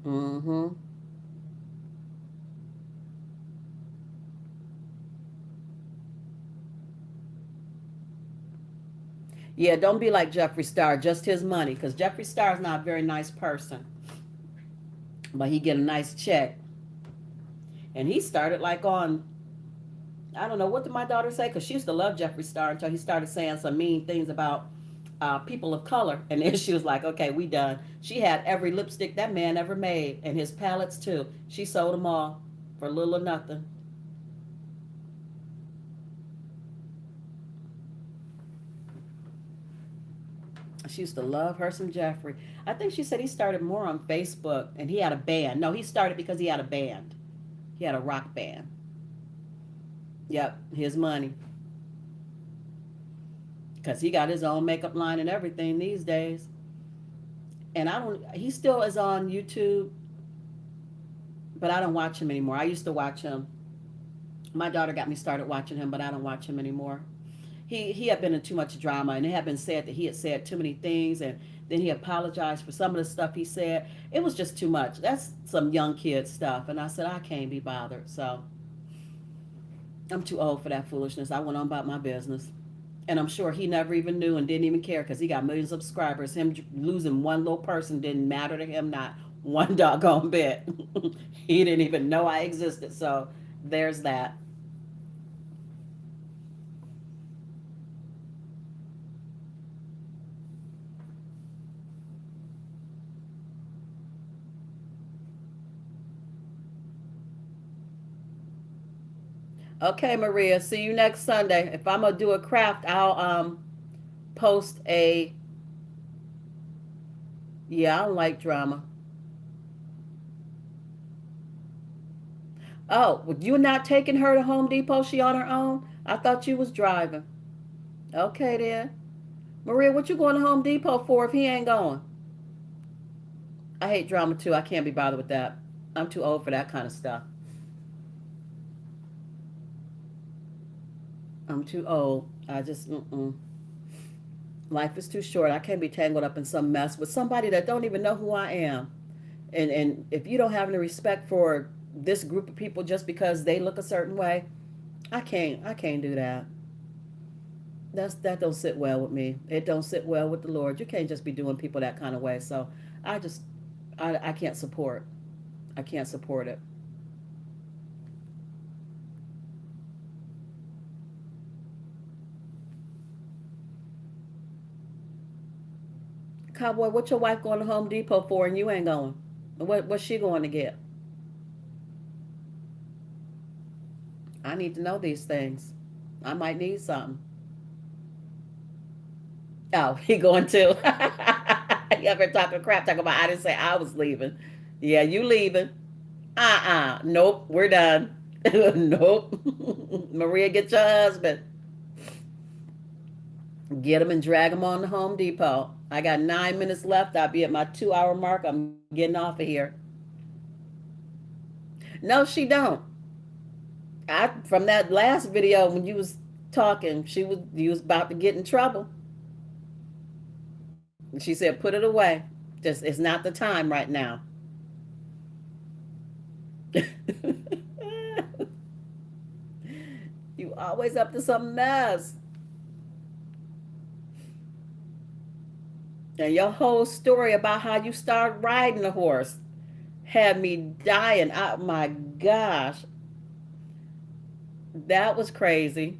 Mm-hmm. Yeah, don't be like Jeffree Star, just his money, because Jeffree Star is not a very nice person, but he get a nice check, and he started like on, I don't know what did my daughter say, because she used to love Jeffree Star until he started saying some mean things about people of color, and then she was like, okay, we done. She had every lipstick that man ever made, and his palettes too. She sold them all for little or nothing. She used to love her some Jeffrey. I think she said he started more on Facebook, and he had a band. No, he started because he had a band. He had a rock band. Yep, his money. Because he got his own makeup line and everything these days. And I don't, he still is on YouTube, but I don't watch him anymore. I used to watch him. My daughter got me started watching him, but I don't watch him anymore. He had been in too much drama, and it had been said that he had said too many things, and then he apologized for some of the stuff he said. It was just too much. That's some young kid stuff, and I said I can't be bothered. So I'm too old for that foolishness. I went on about my business. And I'm sure he never even knew and didn't even care because he got millions of subscribers. Him losing one little person didn't matter to him, not one doggone bit. He didn't even know I existed. So there's that. Okay, Maria. See you next Sunday. If I'm gonna do a craft, I'll post a. Yeah, I don't like drama. Oh, well, you're not taking her to Home Depot? She on her own? I thought you was driving. Okay then. Maria, what you going to Home Depot for if he ain't going? I hate drama too. I can't be bothered with that. I'm too old for that kind of stuff. I'm too old. I just, life is too short. I can't be tangled up in some mess with somebody that don't even know who I am. And if you don't have any respect for this group of people just because they look a certain way, I can't do that. That don't sit well with me. It don't sit well with the Lord. You can't just be doing people that kind of way. So I just I can't support. I can't support it. Cowboy, what your wife going to Home Depot for and you ain't going? What's she going to get? I need to know these things. I might need something. Oh, he going to. You ever talking crap? Talking about I didn't say I was leaving. Yeah, you leaving. Nope, we're done. Nope. Maria, get your husband. Get him and drag him on to Home Depot. I got 9 minutes left. I'll be at my 2 hour mark. I'm getting off of here. No, she don't. I from that last video when you was talking, you was about to get in trouble. And she said, "Put it away. Just it's not the time right now." You always up to some mess. And your whole story about how you started riding a horse had me dying. Oh my gosh. That was crazy.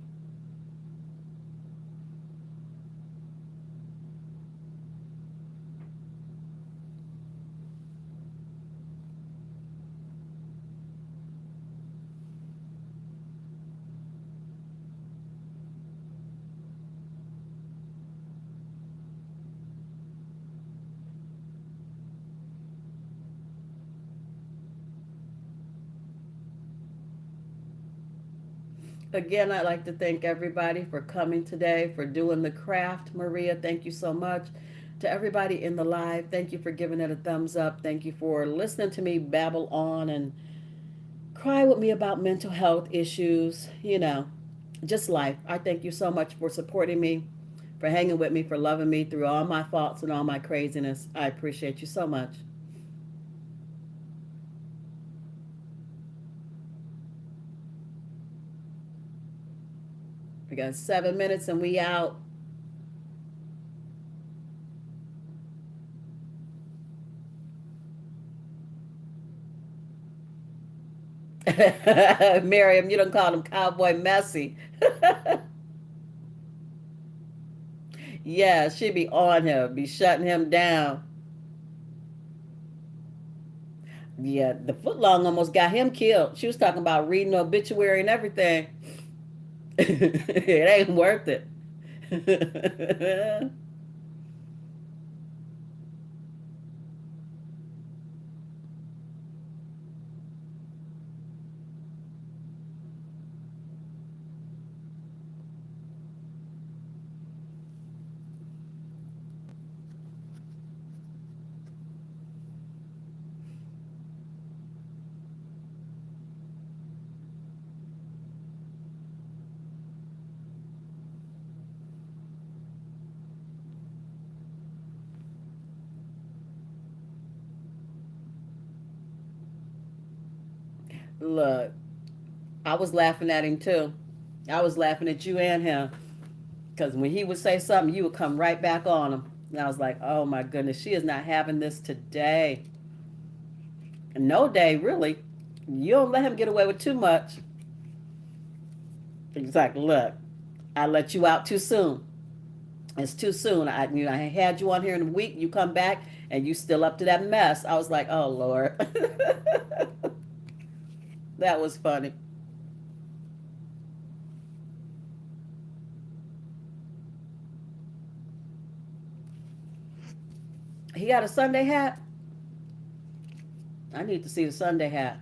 Again, I'd like to thank everybody for coming today, for doing the craft. Maria, thank you so much. To everybody in the live, thank you for giving it a thumbs up. Thank you for listening to me babble on and cry with me about mental health issues, just life. I thank you so much for supporting me, for hanging with me, for loving me through all my faults and all my craziness. I appreciate you so much. We got 7 minutes and we out. Miriam, you don't call him Cowboy Messy. Yeah, she be on him, be shutting him down. Yeah, the footlong almost got him killed. She was talking about reading the obituary and everything. It ain't worth it. Look, I was laughing at him too. I was laughing at you and him because when he would say something, you would come right back on him. And I was like, oh my goodness, she is not having this today. No day, really. You don't let him get away with too much. He's like, look, I let you out too soon. It's too soon. I had you on here in a week. You come back and you still up to that mess. I was like, oh Lord, that was funny. He got a Sunday hat. I need to see the Sunday hat.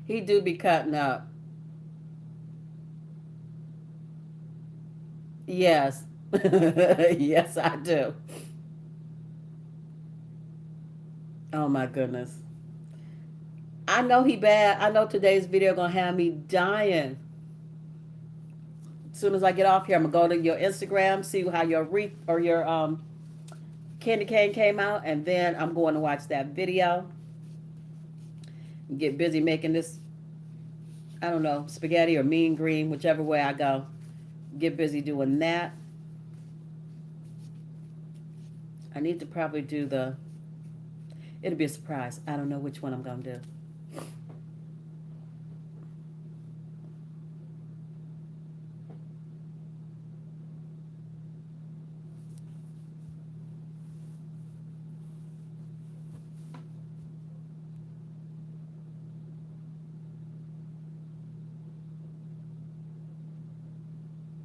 He do be cutting up. Yes. Yes, I do. Oh my goodness. I know he bad. I know today's video gonna have me dying. As soon as I get off here, I'm gonna go to your Instagram, see how your wreath or your candy cane came out, and then I'm going to watch that video. Get busy making this, I don't know, spaghetti or mean green, whichever way I go. Get busy doing that. I need to probably do the. It'll be a surprise. I don't know which one I'm gonna do.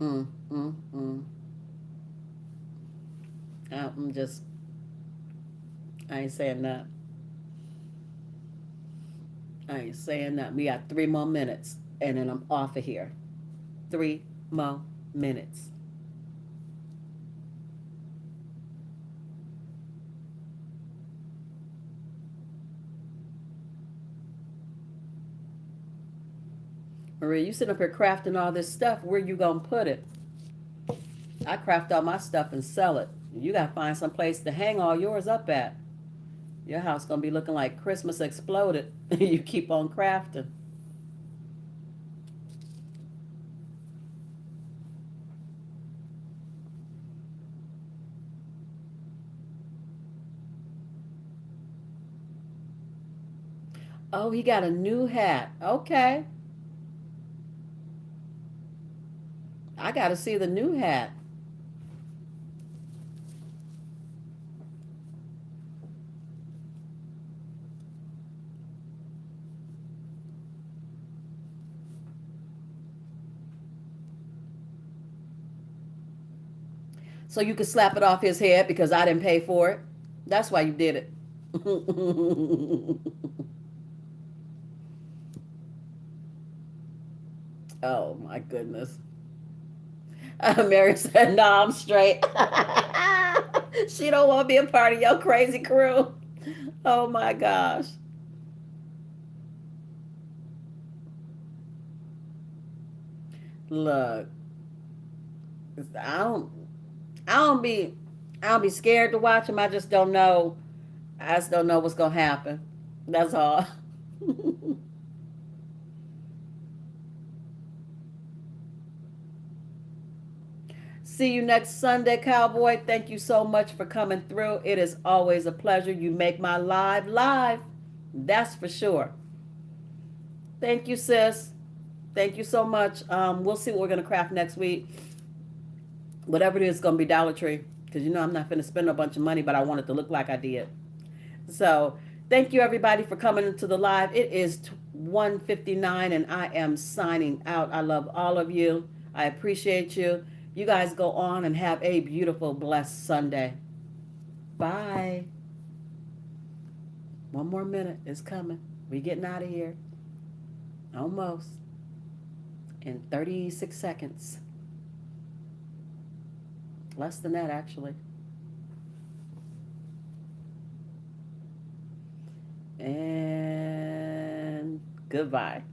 Mm, mm, mm. I'm just. I ain't saying that. I ain't saying that. We got 3 more minutes, and then I'm off of here. 3 more minutes. Maria, you sitting up here crafting all this stuff. Where you gonna put it? I craft all my stuff and sell it. You gotta find some place to hang all yours up at. Your house gonna be looking like Christmas exploded. You keep on crafting. Oh, he got a new hat. Okay, I gotta see the new hat. So you could slap it off his head because I didn't pay for it. That's why you did it. Oh my goodness. Mary said, "No, I'm straight." She don't want to be a part of your crazy crew. Oh my gosh. Look, I don't, I don't be, I don't be scared to watch them. I just don't know. I just don't know what's gonna happen. That's all. See you next Sunday, Cowboy. Thank you so much for coming through. It is always a pleasure. You make my live live. That's for sure. Thank you, sis. Thank you so much. We'll see what we're gonna craft next week. Whatever it is, it's gonna be Dollar Tree because you know I'm not gonna spend a bunch of money, but I want it to look like I did. So thank you everybody for coming into the live. It is 1:59 and I am signing out. I love all of you. I appreciate you. You guys go on and have a beautiful, blessed Sunday. Bye. One more minute is coming. We getting out of here. Almost. In 36 seconds. Less than that, actually. And goodbye.